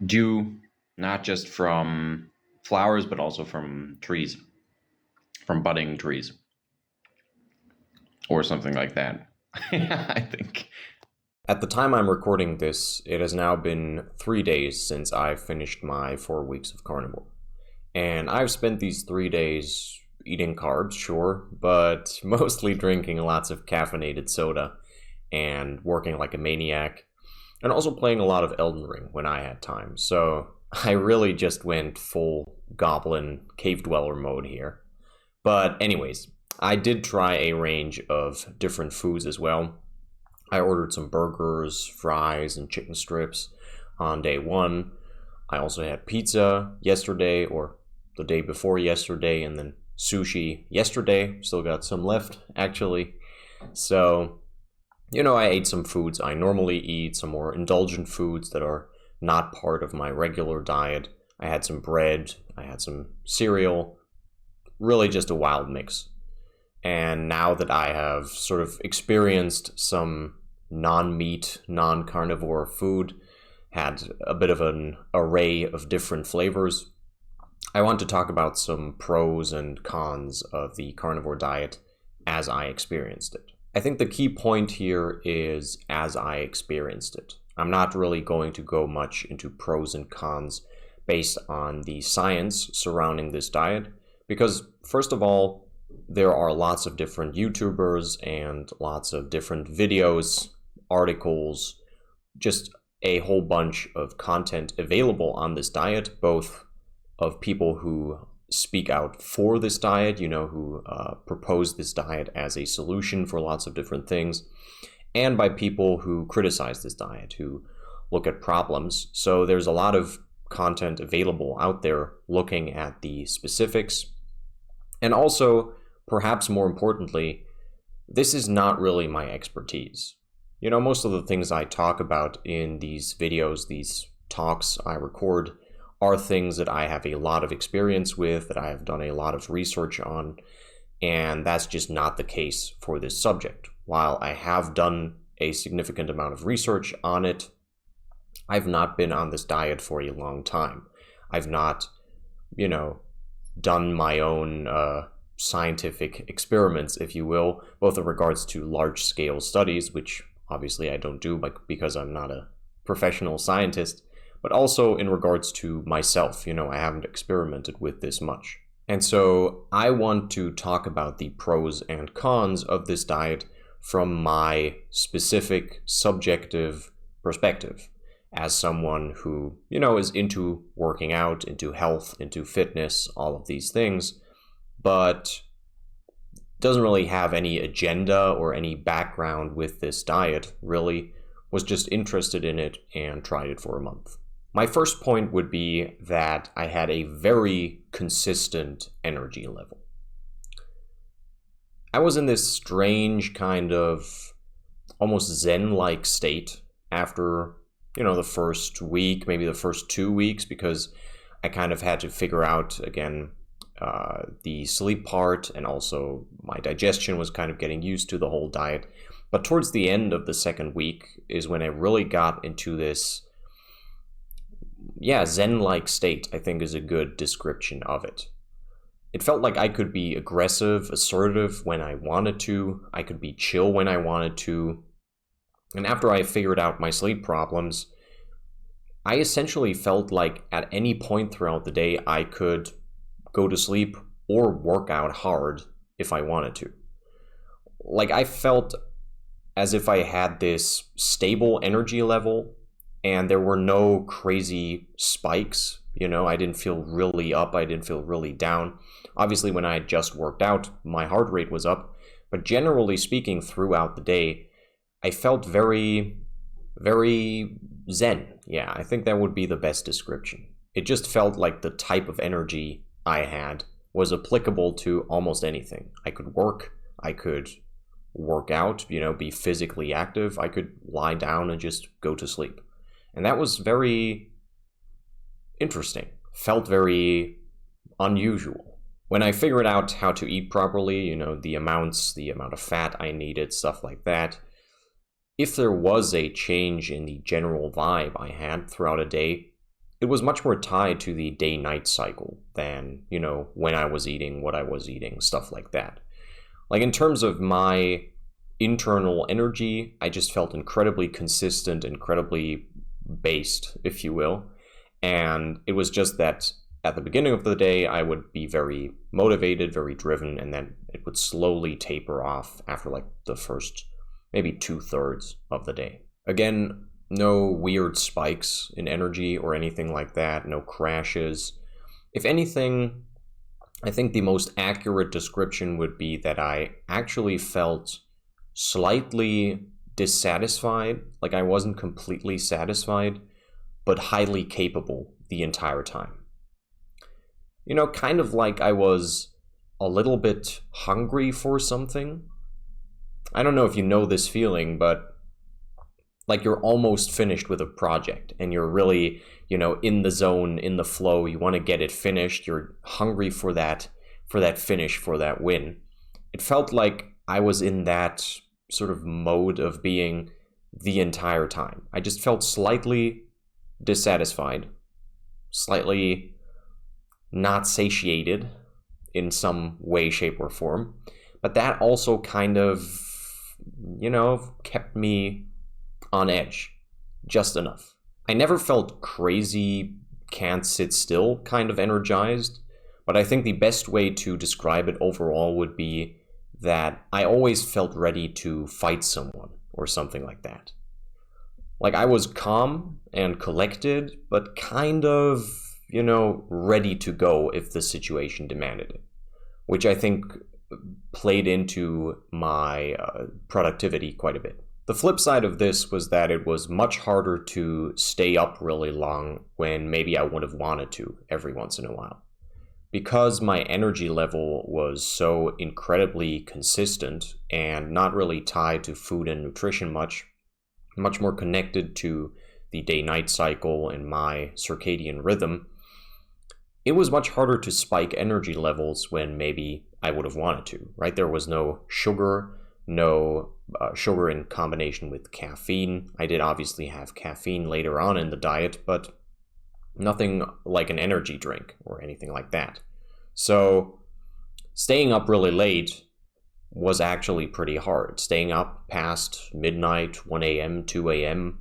dew, not just from flowers, but also from trees, from budding trees, or something like that. I think. At the time I'm recording this, it has now been 3 days since I finished my 4 weeks of carnivore. And I've spent these 3 days eating carbs, sure, but mostly drinking lots of caffeinated soda and working like a maniac, and also playing a lot of Elden Ring when I had time. So I really just went full goblin cave dweller mode here. But anyways, I did try a range of different foods as well. I ordered some burgers, fries, and chicken strips on day 1. I also had pizza yesterday, or the day before yesterday, and then sushi yesterday. Still got some left, actually. So, I ate some foods I normally eat, some more indulgent foods that are not part of my regular diet. I had some bread, I had some cereal, really just a wild mix. And now that I have sort of experienced some non-meat, non-carnivore food, had a bit of an array of different flavors, I want to talk about some pros and cons of the carnivore diet as I experienced it. I think the key point here is as I experienced it. I'm not really going to go much into pros and cons based on the science surrounding this diet, because first of all, there are lots of different YouTubers and lots of different videos, articles, just a whole bunch of content available on this diet, both of people who speak out for this diet, who propose this diet as a solution for lots of different things, and by people who criticize this diet, who look at problems. So there's a lot of content available out there looking at the specifics. And also, perhaps more importantly, this is not really my expertise. Most of the things I talk about in these videos, these talks I record, are things that I have a lot of experience with, that I have done a lot of research on, and that's just not the case for this subject. While I have done a significant amount of research on it, I've not been on this diet for a long time. I've not, done my own scientific experiments, if you will, both in regards to large-scale studies, which obviously I don't do because I'm not a professional scientist, but also in regards to myself. I haven't experimented with this much. And so I want to talk about the pros and cons of this diet from my specific subjective perspective as someone who, is into working out, into health, into fitness, all of these things, but doesn't really have any agenda or any background with this diet, really was just interested in it and tried it for a month. My first point would be that I had a very consistent energy level. I was in this strange kind of almost Zen-like state after, the first week, maybe the first 2 weeks, because I kind of had to figure out, again, the sleep part, and also my digestion was kind of getting used to the whole diet. But towards the end of the second week is when I really got into this Zen-like state, I think, is a good description of it. It felt like I could be aggressive, assertive when I wanted to. I could be chill when I wanted to. And after I figured out my sleep problems, I essentially felt like at any point throughout the day, I could go to sleep or work out hard if I wanted to. Like, I felt as if I had this stable energy level and there were no crazy spikes. I didn't feel really up, I didn't feel really down. Obviously, when I had just worked out, my heart rate was up, but generally speaking, throughout the day, I felt very, very zen. Yeah, I think that would be the best description. It just felt like the type of energy I had was applicable to almost anything. I could work, I could work out, be physically active, I could lie down and just go to sleep. And that was very interesting, felt very unusual. When I figured out how to eat properly, the amount of fat I needed, stuff like that, if there was a change in the general vibe I had throughout a day, it was much more tied to the day-night cycle than, when I was eating, what I was eating, stuff like that. Like, in terms of my internal energy, I just felt incredibly consistent, incredibly based, if you will. And it was just that at the beginning of the day, I would be very motivated, very driven, and then it would slowly taper off after like the first maybe 2/3 of the day. Again, no weird spikes in energy or anything like that, no crashes. If anything, I think the most accurate description would be that I actually felt slightly dissatisfied, like I wasn't completely satisfied, but highly capable the entire time. Kind of like I was a little bit hungry for something. I don't know if you know this feeling, but like you're almost finished with a project and you're really, in the zone, in the flow, you want to get it finished, you're hungry for that finish, for that win. It felt like I was in that sort of mode of being the entire time. I just felt slightly dissatisfied, slightly not satiated in some way, shape, or form. But that also kind of, kept me on edge just enough. I never felt crazy, can't sit still kind of energized, but I think the best way to describe it overall would be that I always felt ready to fight someone or something like that. Like I was calm and collected, but kind of, ready to go if the situation demanded it, which I think played into my productivity quite a bit. The flip side of this was that it was much harder to stay up really long when maybe I would have wanted to every once in a while. Because my energy level was so incredibly consistent and not really tied to food and nutrition much more connected to the day-night cycle and my circadian rhythm, it was much harder to spike energy levels when maybe I would have wanted to, right? There was no sugar in combination with caffeine. I did obviously have caffeine later on in the diet, but nothing like an energy drink or anything like that. So staying up really late was actually pretty hard. Staying up past midnight, 1 a.m., 2 a.m.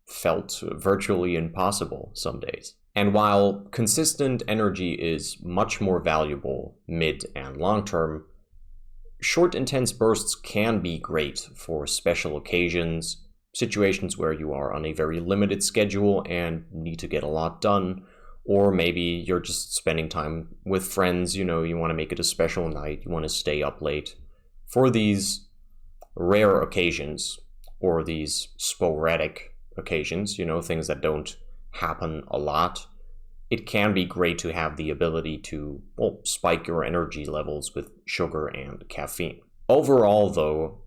felt virtually impossible some days. And while consistent energy is much more valuable mid and long term, short intense bursts can be great for special occasions, situations where you are on a very limited schedule and need to get a lot done, or maybe you're just spending time with friends, you want to make it a special night, you want to stay up late. For these rare occasions, or these sporadic occasions, things that don't happen a lot, it can be great to have the ability to spike your energy levels with sugar and caffeine. Overall, though,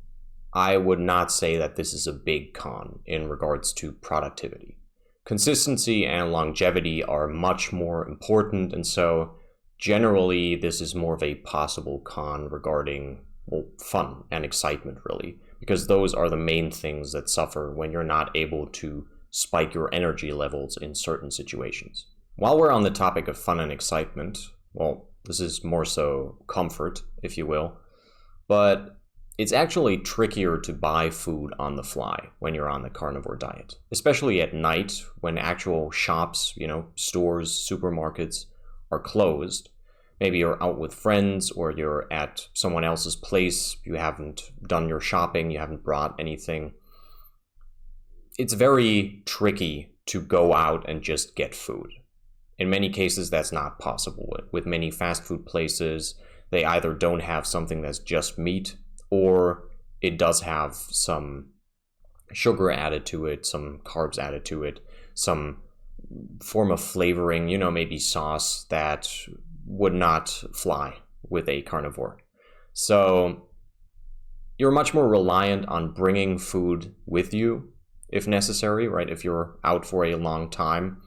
I would not say that this is a big con in regards to productivity. Consistency and longevity are much more important, and so generally this is more of a possible con regarding fun and excitement, really, because those are the main things that suffer when you're not able to spike your energy levels in certain situations. While we're on the topic of fun and excitement, this is more so comfort, if you will, but it's actually trickier to buy food on the fly when you're on the carnivore diet, especially at night when actual shops, stores, supermarkets are closed. Maybe you're out with friends or you're at someone else's place, you haven't done your shopping, you haven't brought anything. It's very tricky to go out and just get food. In many cases, that's not possible. With many fast food places, they either don't have something that's just meat, or it does have some sugar added to it, some carbs added to it, some form of flavoring, maybe sauce that would not fly with a carnivore. So you're much more reliant on bringing food with you if necessary, right? If you're out for a long time,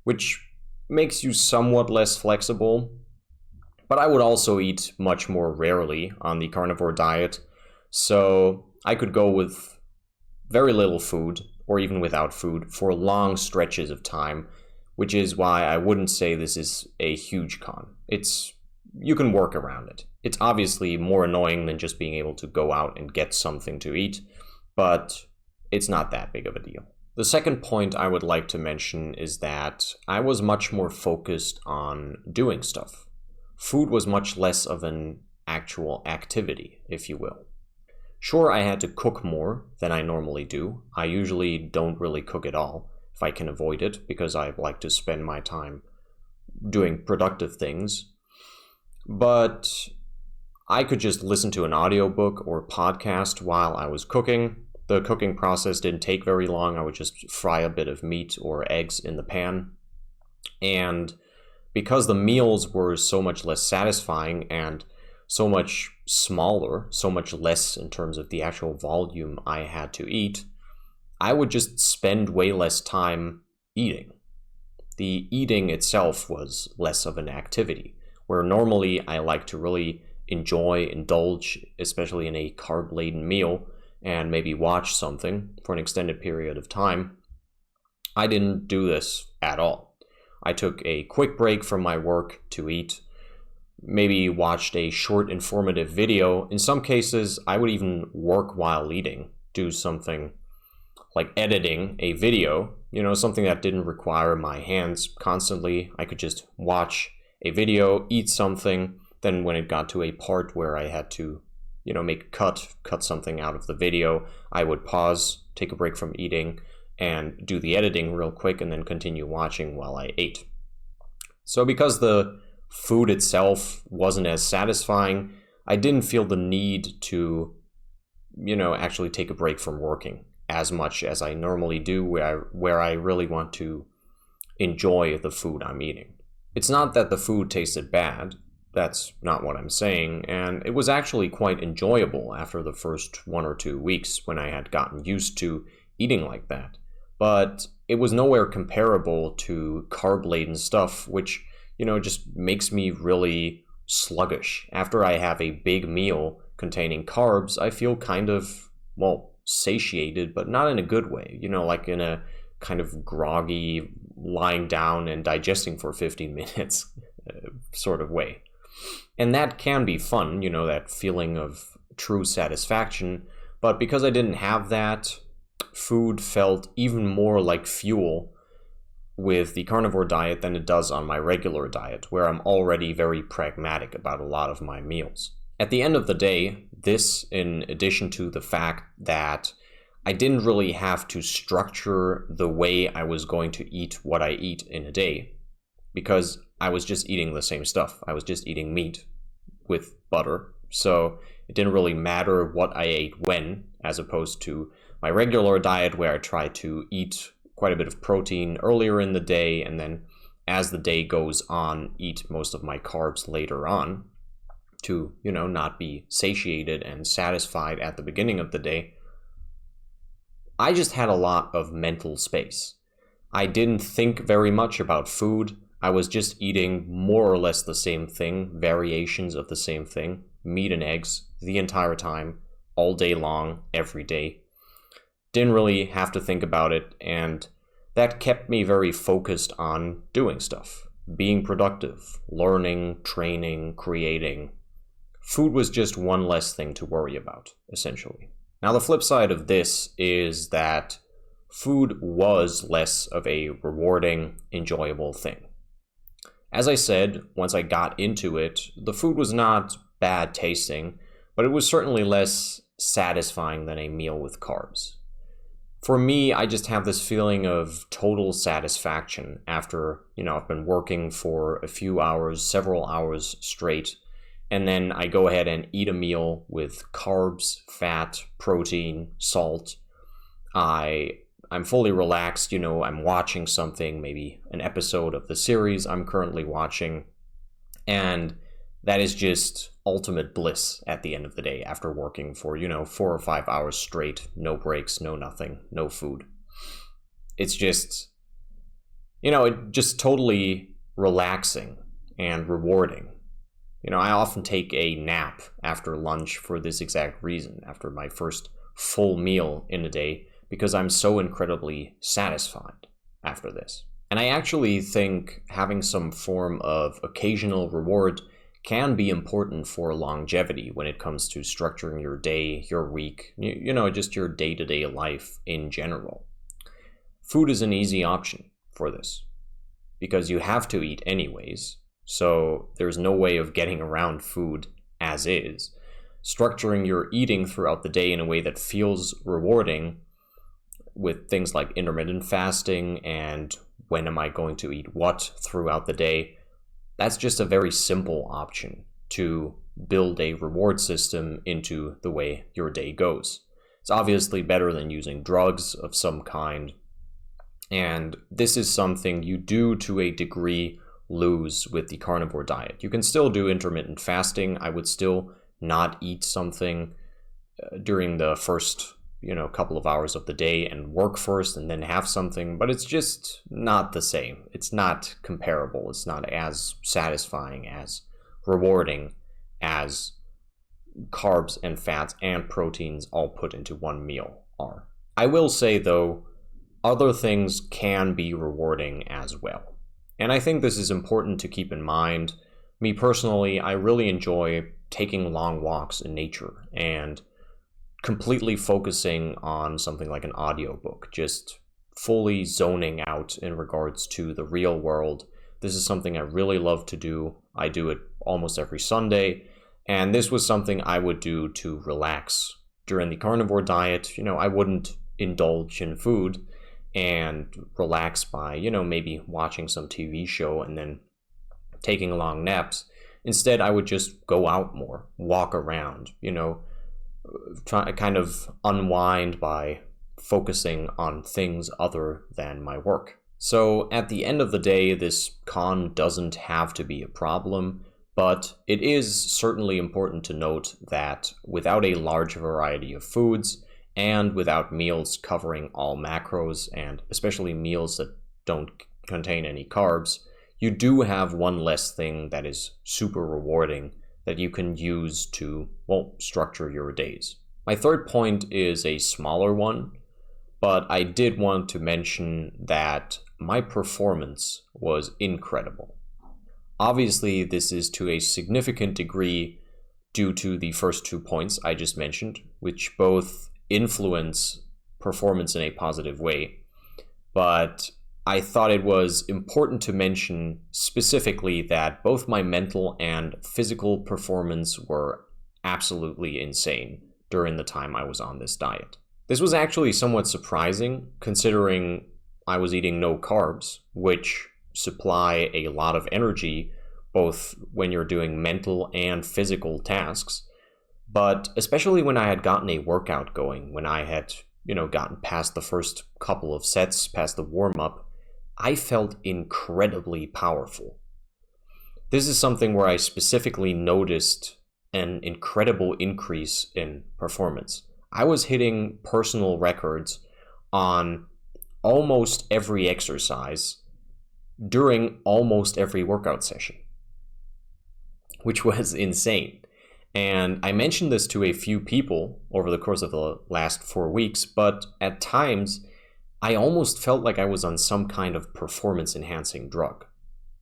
which makes you somewhat less flexible. But I would also eat much more rarely on the carnivore diet, so I could go with very little food, or even without food, for long stretches of time, which is why I wouldn't say this is a huge con. You can work around it. It's obviously more annoying than just being able to go out and get something to eat, but it's not that big of a deal. The second point I would like to mention is that I was much more focused on doing stuff. Food was much less of an actual activity, if you will. Sure, I had to cook more than I normally do. I usually don't really cook at all, if I can avoid it, because I like to spend my time doing productive things. But I could just listen to an audiobook or podcast while I was cooking. The cooking process didn't take very long. I would just fry a bit of meat or eggs in the pan. And because the meals were so much less satisfying and so much smaller, so much less in terms of the actual volume I had to eat, I would just spend way less time eating. The eating itself was less of an activity, where normally I like to really indulge, especially in a carb-laden meal, and maybe watch something for an extended period of time. I didn't do this at all. I took a quick break from my work to eat, maybe watched a short informative video. In some cases, I would even work while eating, do something like editing a video, something that didn't require my hands constantly. I could just watch a video, eat something, then when it got to a part where I had to, cut something out of the video, I would pause, take a break from eating, and do the editing real quick and then continue watching while I ate. So because the food itself wasn't as satisfying, I didn't feel the need to, actually take a break from working as much as I normally do, where I really want to enjoy the food I'm eating. It's not that the food tasted bad. That's not what I'm saying, and it was actually quite enjoyable after the first 1 or 2 weeks when I had gotten used to eating like that. But it was nowhere comparable to carb-laden stuff, which, just makes me really sluggish. After I have a big meal containing carbs, I feel kind of, satiated, but not in a good way, like in a kind of groggy, lying down and digesting for 15 minutes sort of way. And that can be fun, that feeling of true satisfaction, but because I didn't have that, food felt even more like fuel with the carnivore diet than it does on my regular diet, where I'm already very pragmatic about a lot of my meals. At the end of the day, this, in addition to the fact that I didn't really have to structure the way I was going to eat what I eat in a day, because I was just eating the same stuff. I was just eating meat with butter, so it didn't really matter what I ate when, as opposed to my regular diet where I try to eat quite a bit of protein earlier in the day, and then as the day goes on, eat most of my carbs later on to, not be satiated and satisfied at the beginning of the day. I just had a lot of mental space. I didn't think very much about food. I was just eating more or less the same thing, variations of the same thing, meat and eggs, the entire time, all day long, every day. Didn't really have to think about it, and that kept me very focused on doing stuff, being productive, learning, training, creating, food was just one less thing to worry about, essentially. Now, the flip side of this is that food was less of a rewarding, enjoyable thing. As I said, once I got into it, the food was not bad tasting, but it was certainly less satisfying than a meal with carbs. For me, I just have this feeling of total satisfaction after, I've been working for a few hours, several hours straight, and then I go ahead and eat a meal with carbs, fat, protein, salt. I'm fully relaxed, I'm watching something, maybe an episode of the series I'm currently watching, and that is just ultimate bliss at the end of the day after working for, 4 or 5 hours straight, no breaks, no nothing, no food. It's just, just totally relaxing and rewarding. I often take a nap after lunch for this exact reason, after my first full meal in a day, because I'm so incredibly satisfied after this. And I actually think having some form of occasional reward can be important for longevity when it comes to structuring your day, your week, just your day-to-day life in general. Food is an easy option for this because you have to eat anyways, so there's no way of getting around food as is. Structuring your eating throughout the day in a way that feels rewarding with things like intermittent fasting and when am I going to eat what throughout the day, that's just a very simple option to build a reward system into the way your day goes. It's obviously better than using drugs of some kind, and this is something you do to a degree lose with the carnivore diet. You can still do intermittent fasting. I would still not eat something during the first couple of hours of the day and work first and then have something, but it's just not the same. It's not comparable. It's not as satisfying, as rewarding as carbs and fats and proteins all put into one meal are. I will say though, other things can be rewarding as well. And I think this is important to keep in mind. Me personally, I really enjoy taking long walks in nature and completely focusing on something like an audiobook, just fully zoning out in regards to the real world. This is something I really love to do. I do it almost every Sunday, and this was something I would do to relax. During the carnivore diet, I wouldn't indulge in food and relax by, maybe watching some TV show and then taking long naps. Instead, I would just go out more, walk around, try kind of unwind by focusing on things other than my work. So at the end of the day, this con doesn't have to be a problem, but it is certainly important to note that without a large variety of foods and without meals covering all macros, and especially meals that don't contain any carbs, you do have one less thing that is super rewarding that you can use to, structure your days. My third point is a smaller one, but I did want to mention that my performance was incredible. Obviously, this is to a significant degree due to the first 2 points I just mentioned, which both influence performance in a positive way, but I thought it was important to mention specifically that both my mental and physical performance were absolutely insane during the time I was on this diet. This was actually somewhat surprising considering I was eating no carbs, which supply a lot of energy both when you're doing mental and physical tasks, but especially when I had gotten a workout going, when I had, gotten past the first couple of sets, past the warm-up, I felt incredibly powerful. This is something where I specifically noticed an incredible increase in performance. I was hitting personal records on almost every exercise during almost every workout session, which was insane. And I mentioned this to a few people over the course of the last 4 weeks, but at times I almost felt like I was on some kind of performance enhancing drug.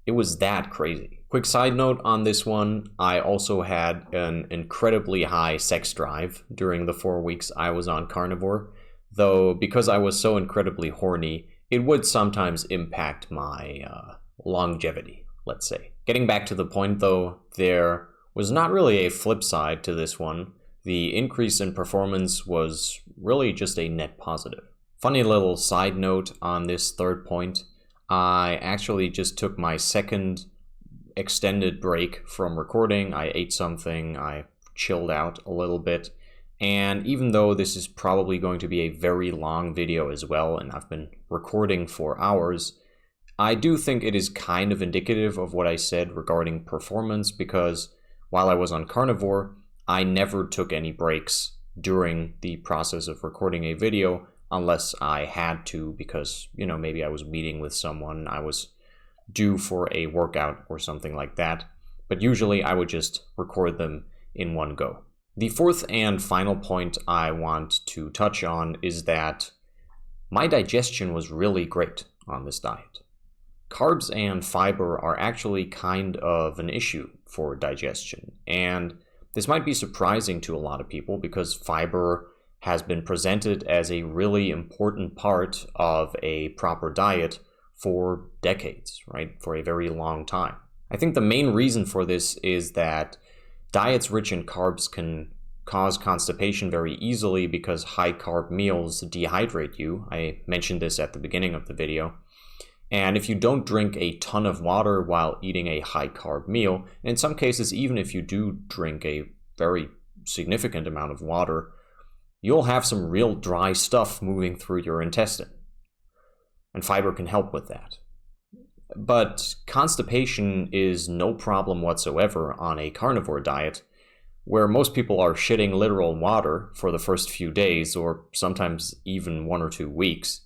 It was that crazy. Quick side note on this one, I also had an incredibly high sex drive during the 4 weeks I was on carnivore, though because I was so incredibly horny, it would sometimes impact my longevity, let's say. Getting back to the point though, there was not really a flip side to this one. The increase in performance was really just a net positive. Funny little side note on this third point, I actually just took my second extended break from recording. I ate something, I chilled out a little bit, and even though this is probably going to be a very long video as well, and I've been recording for hours, I do think it is kind of indicative of what I said regarding performance, because while I was on carnivore, I never took any breaks during the process of recording a video unless I had to, because, you know, maybe I was meeting with someone, I was due for a workout or something like that. But usually I would just record them in one go. The fourth and final point I want to touch on is that my digestion was really great on this diet. Carbs and fiber are actually kind of an issue for digestion, and this might be surprising to a lot of people because fiber has been presented as a really important part of a proper diet for decades, right? For a very long time. I think the main reason for this is that diets rich in carbs can cause constipation very easily because high carb meals dehydrate you. I mentioned this at the beginning of the video. And if you don't drink a ton of water while eating a high carb meal, and in some cases, even if you do drink a very significant amount of water, you'll have some real dry stuff moving through your intestine. And fiber can help with that. But constipation is no problem whatsoever on a carnivore diet, where most people are shitting literal water for the first few days, or sometimes even 1 or 2 weeks.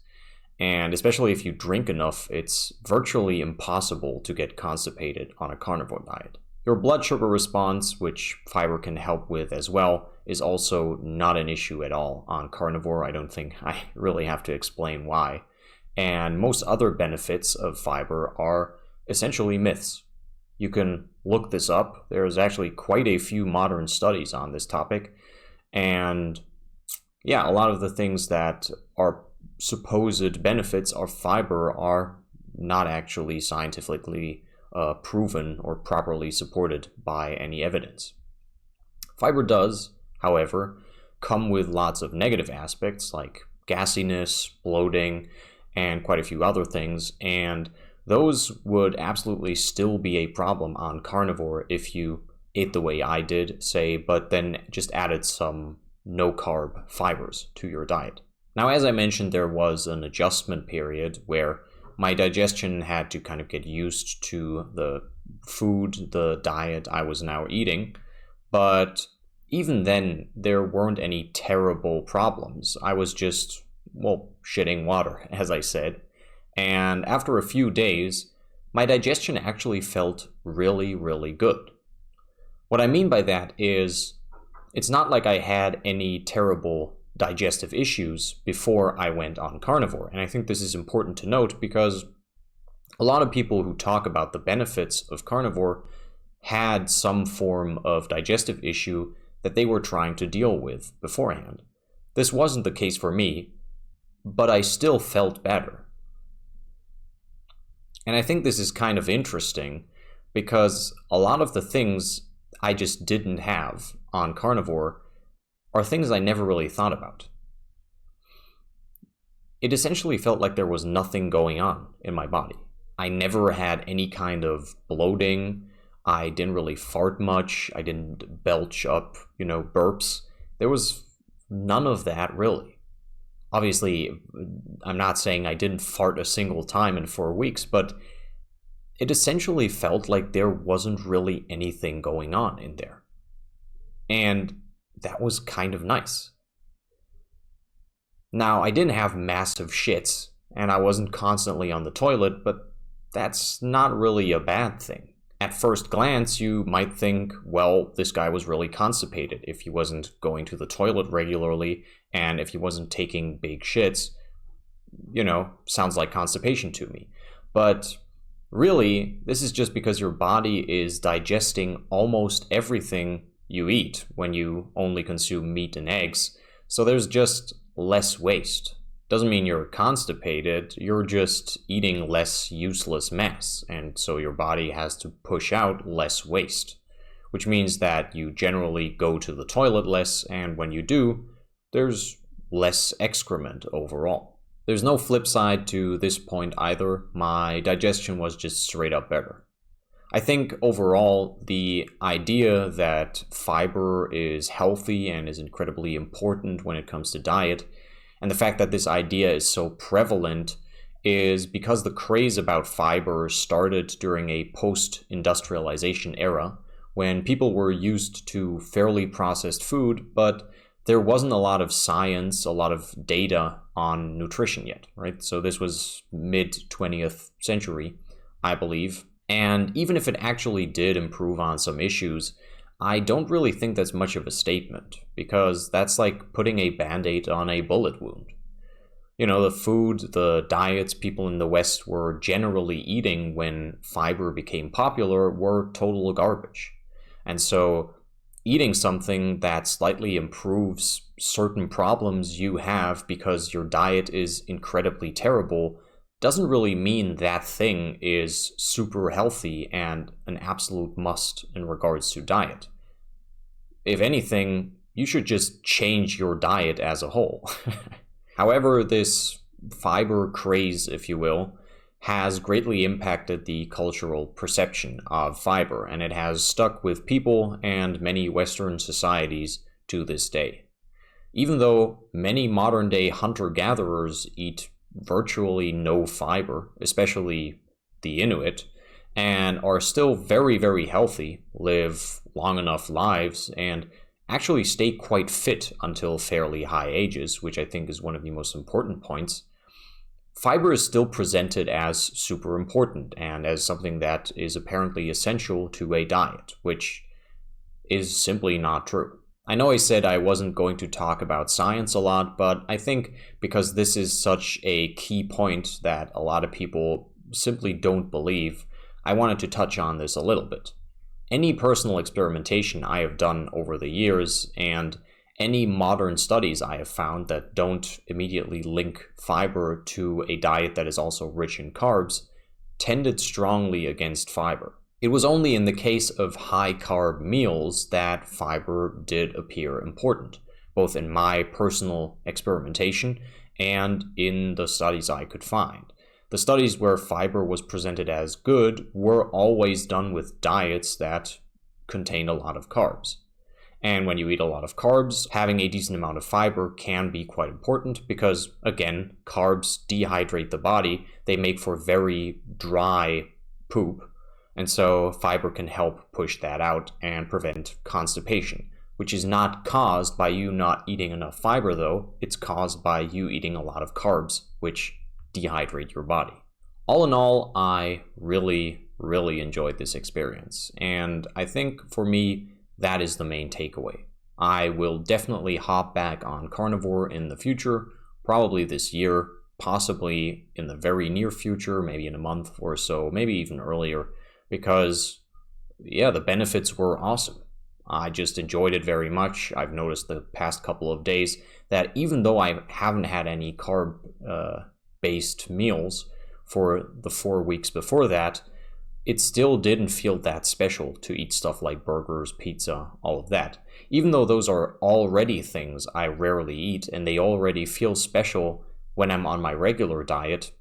And especially if you drink enough, it's virtually impossible to get constipated on a carnivore diet. Your blood sugar response, which fiber can help with as well, is also not an issue at all on carnivore. I don't think I really have to explain why. And most other benefits of fiber are essentially myths. You can look this up. There's actually quite a few modern studies on this topic. And yeah, a lot of the things that are supposed benefits of fiber are not actually scientifically proven or properly supported by any evidence. Fiber does, however, come with lots of negative aspects like gassiness, bloating, and quite a few other things, and those would absolutely still be a problem on carnivore if you ate the way I did, say, but then just added some no-carb fibers to your diet. Now, as I mentioned, there was an adjustment period where my digestion had to kind of get used to the food, the diet I was now eating, but even then, there weren't any terrible problems. I was just, well, shitting water, as I said, and after a few days, my digestion actually felt really, really good. What I mean by that is, it's not like I had any terrible digestive issues before I went on carnivore. And I think this is important to note because a lot of people who talk about the benefits of carnivore had some form of digestive issue that they were trying to deal with beforehand. This wasn't the case for me, but I still felt better. And I think this is kind of interesting because a lot of the things I just didn't have on carnivore are things I never really thought about. It essentially felt like there was nothing going on in my body. I never had any kind of bloating. I didn't really fart much. I didn't belch up, burps. There was none of that really. Obviously, I'm not saying I didn't fart a single time in 4 weeks, but it essentially felt like there wasn't really anything going on in there. And that was kind of nice. Now, I didn't have massive shits, and I wasn't constantly on the toilet, but that's not really a bad thing. At first glance, you might think, well, this guy was really constipated if he wasn't going to the toilet regularly, and if he wasn't taking big shits, sounds like constipation to me. But Really, this is just because your body is digesting almost everything you eat when you only consume meat and eggs, so there's just less waste. Doesn't mean you're constipated, you're just eating less useless mess, and so your body has to push out less waste, which means that you generally go to the toilet less, and when you do, there's less excrement overall. There's no flip side to this point either. My digestion was just straight up better. I think overall, the idea that fiber is healthy and is incredibly important when it comes to diet, and the fact that this idea is so prevalent, is because the craze about fiber started during a post-industrialization era when people were used to fairly processed food, but there wasn't a lot of science, a lot of data on nutrition yet, right? So this was mid-20th century, I believe. And even if it actually did improve on some issues, I don't really think that's much of a statement, because that's like putting a band-aid on a bullet wound. You know, the food, the diets people in the West were generally eating when fiber became popular were total garbage. And so eating something that slightly improves certain problems you have because your diet is incredibly terrible doesn't really mean that thing is super healthy and an absolute must in regards to diet. If anything, you should just change your diet as a whole. However, this fiber craze, if you will, has greatly impacted the cultural perception of fiber, and it has stuck with people and many Western societies to this day. Even though many modern-day hunter-gatherers eat virtually no fiber, especially the Inuit, and are still very, very healthy, live long enough lives, and actually stay quite fit until fairly high ages, which I think is one of the most important points, fiber is still presented as super important and as something that is apparently essential to a diet, which is simply not true. I know I said I wasn't going to talk about science a lot, but I think because this is such a key point that a lot of people simply don't believe, I wanted to touch on this a little bit. Any personal experimentation I have done over the years, and any modern studies I have found that don't immediately link fiber to a diet that is also rich in carbs, tended strongly against fiber. It was only in the case of high-carb meals that fiber did appear important, both in my personal experimentation and in the studies I could find. The studies where fiber was presented as good were always done with diets that contained a lot of carbs. And when you eat a lot of carbs, having a decent amount of fiber can be quite important because, again, carbs dehydrate the body. They make for very dry poop. And so fiber can help push that out and prevent constipation, which is not caused by you not eating enough fiber, though. It's caused by you eating a lot of carbs, which dehydrate your body. All in all, I really, really enjoyed this experience. And I think for me, that is the main takeaway. I will definitely hop back on Carnivore in the future, probably this year, possibly in the very near future, maybe in a month or so, maybe even earlier, because, yeah, the benefits were awesome. I just enjoyed it very much. I've noticed the past couple of days that even though I haven't had any carb-based meals for the 4 weeks before that, it still didn't feel that special to eat stuff like burgers, pizza, all of that. Even though those are already things I rarely eat and they already feel special when I'm on my regular diet,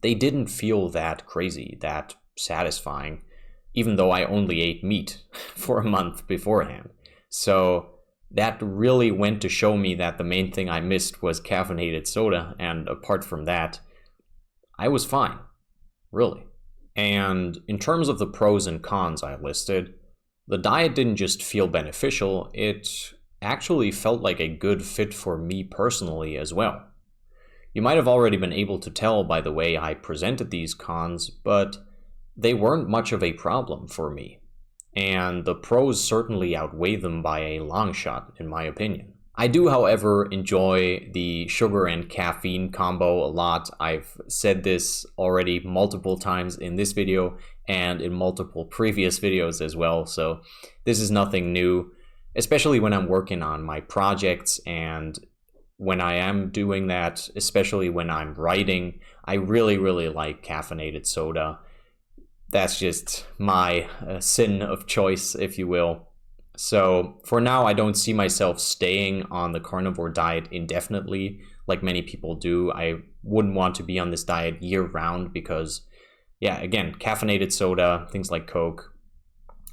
they didn't feel that crazy, that satisfying, even though I only ate meat for a month beforehand. So that really went to show me that the main thing I missed was caffeinated soda, and apart from that, I was fine, really. And in terms of the pros and cons I listed, the diet didn't just feel beneficial, it actually felt like a good fit for me personally as well. You might have already been able to tell by the way I presented these cons, but they weren't much of a problem for me. And the pros certainly outweigh them by a long shot, in my opinion. I do, however, enjoy the sugar and caffeine combo a lot. I've said this already multiple times in this video and in multiple previous videos as well, so this is nothing new, especially when I'm working on my projects, and when I am doing that, especially when I'm writing, I really like caffeinated soda. That's just my sin of choice, if you will. So for now, I don't see myself staying on the carnivore diet indefinitely like many people do. I wouldn't want to be on this diet year round because, yeah, again, caffeinated soda, things like Coke,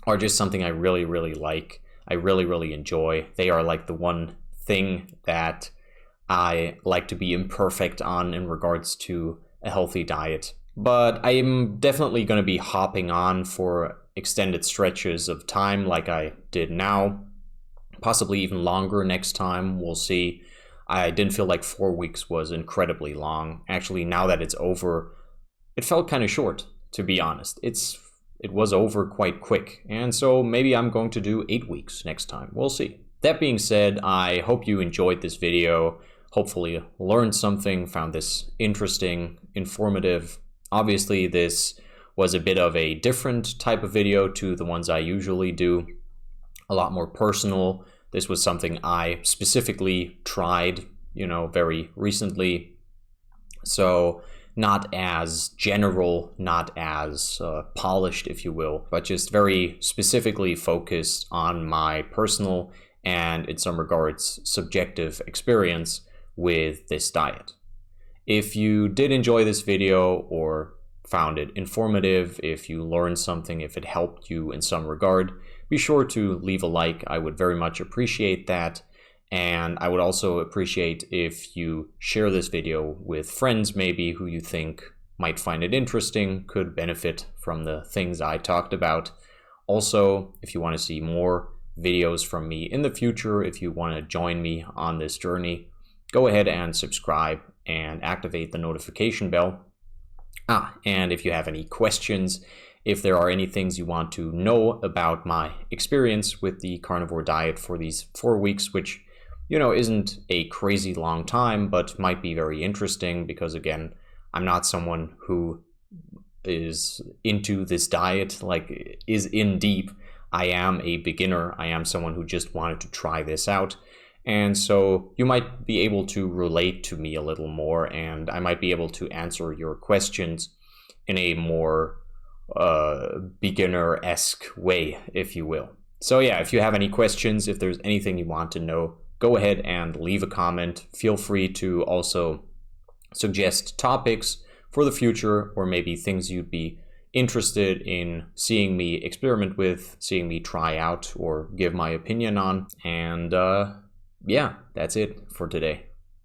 are just something I really like. I really enjoy. They are like the one thing that I like to be imperfect on in regards to a healthy diet. But I'm definitely going to be hopping on for extended stretches of time like I did now, possibly even longer next time. We'll see. I didn't feel like 4 weeks was incredibly long. Actually, now that it's over, it felt kind of short, to be honest. It was over quite quick, and so maybe I'm going to do 8 weeks next time. We'll see. That being said, I hope you enjoyed this video, hopefully learned something, found this interesting, informative. Obviously, this was a bit of a different type of video to the ones I usually do, a lot more personal. This was something I specifically tried, very recently. So not as general, not as polished, if you will, but just very specifically focused on my personal and, in some regards, subjective experience with this diet. If you did enjoy this video or found it informative, if you learned something, if it helped you in some regard, be sure to leave a like. I would very much appreciate that. And I would also appreciate if you share this video with friends maybe who you think might find it interesting, could benefit from the things I talked about. Also, if you want to see more videos from me in the future, if you want to join me on this journey, go ahead and subscribe and activate the notification bell. And if you have any questions, if there are any things you want to know about my experience with the carnivore diet for these 4 weeks, which, isn't a crazy long time, but might be very interesting because, again, I'm not someone who is into this diet, like is in deep. I am a beginner. I am someone who just wanted to try this out. And so you might be able to relate to me a little more, and I might be able to answer your questions in a more beginner-esque way, if you will. So yeah, if you have any questions, if there's anything you want to know, go ahead and leave a comment. Feel free to also suggest topics for the future, or maybe things you'd be interested in seeing me experiment with, seeing me try out, or give my opinion on. And yeah, that's it for today.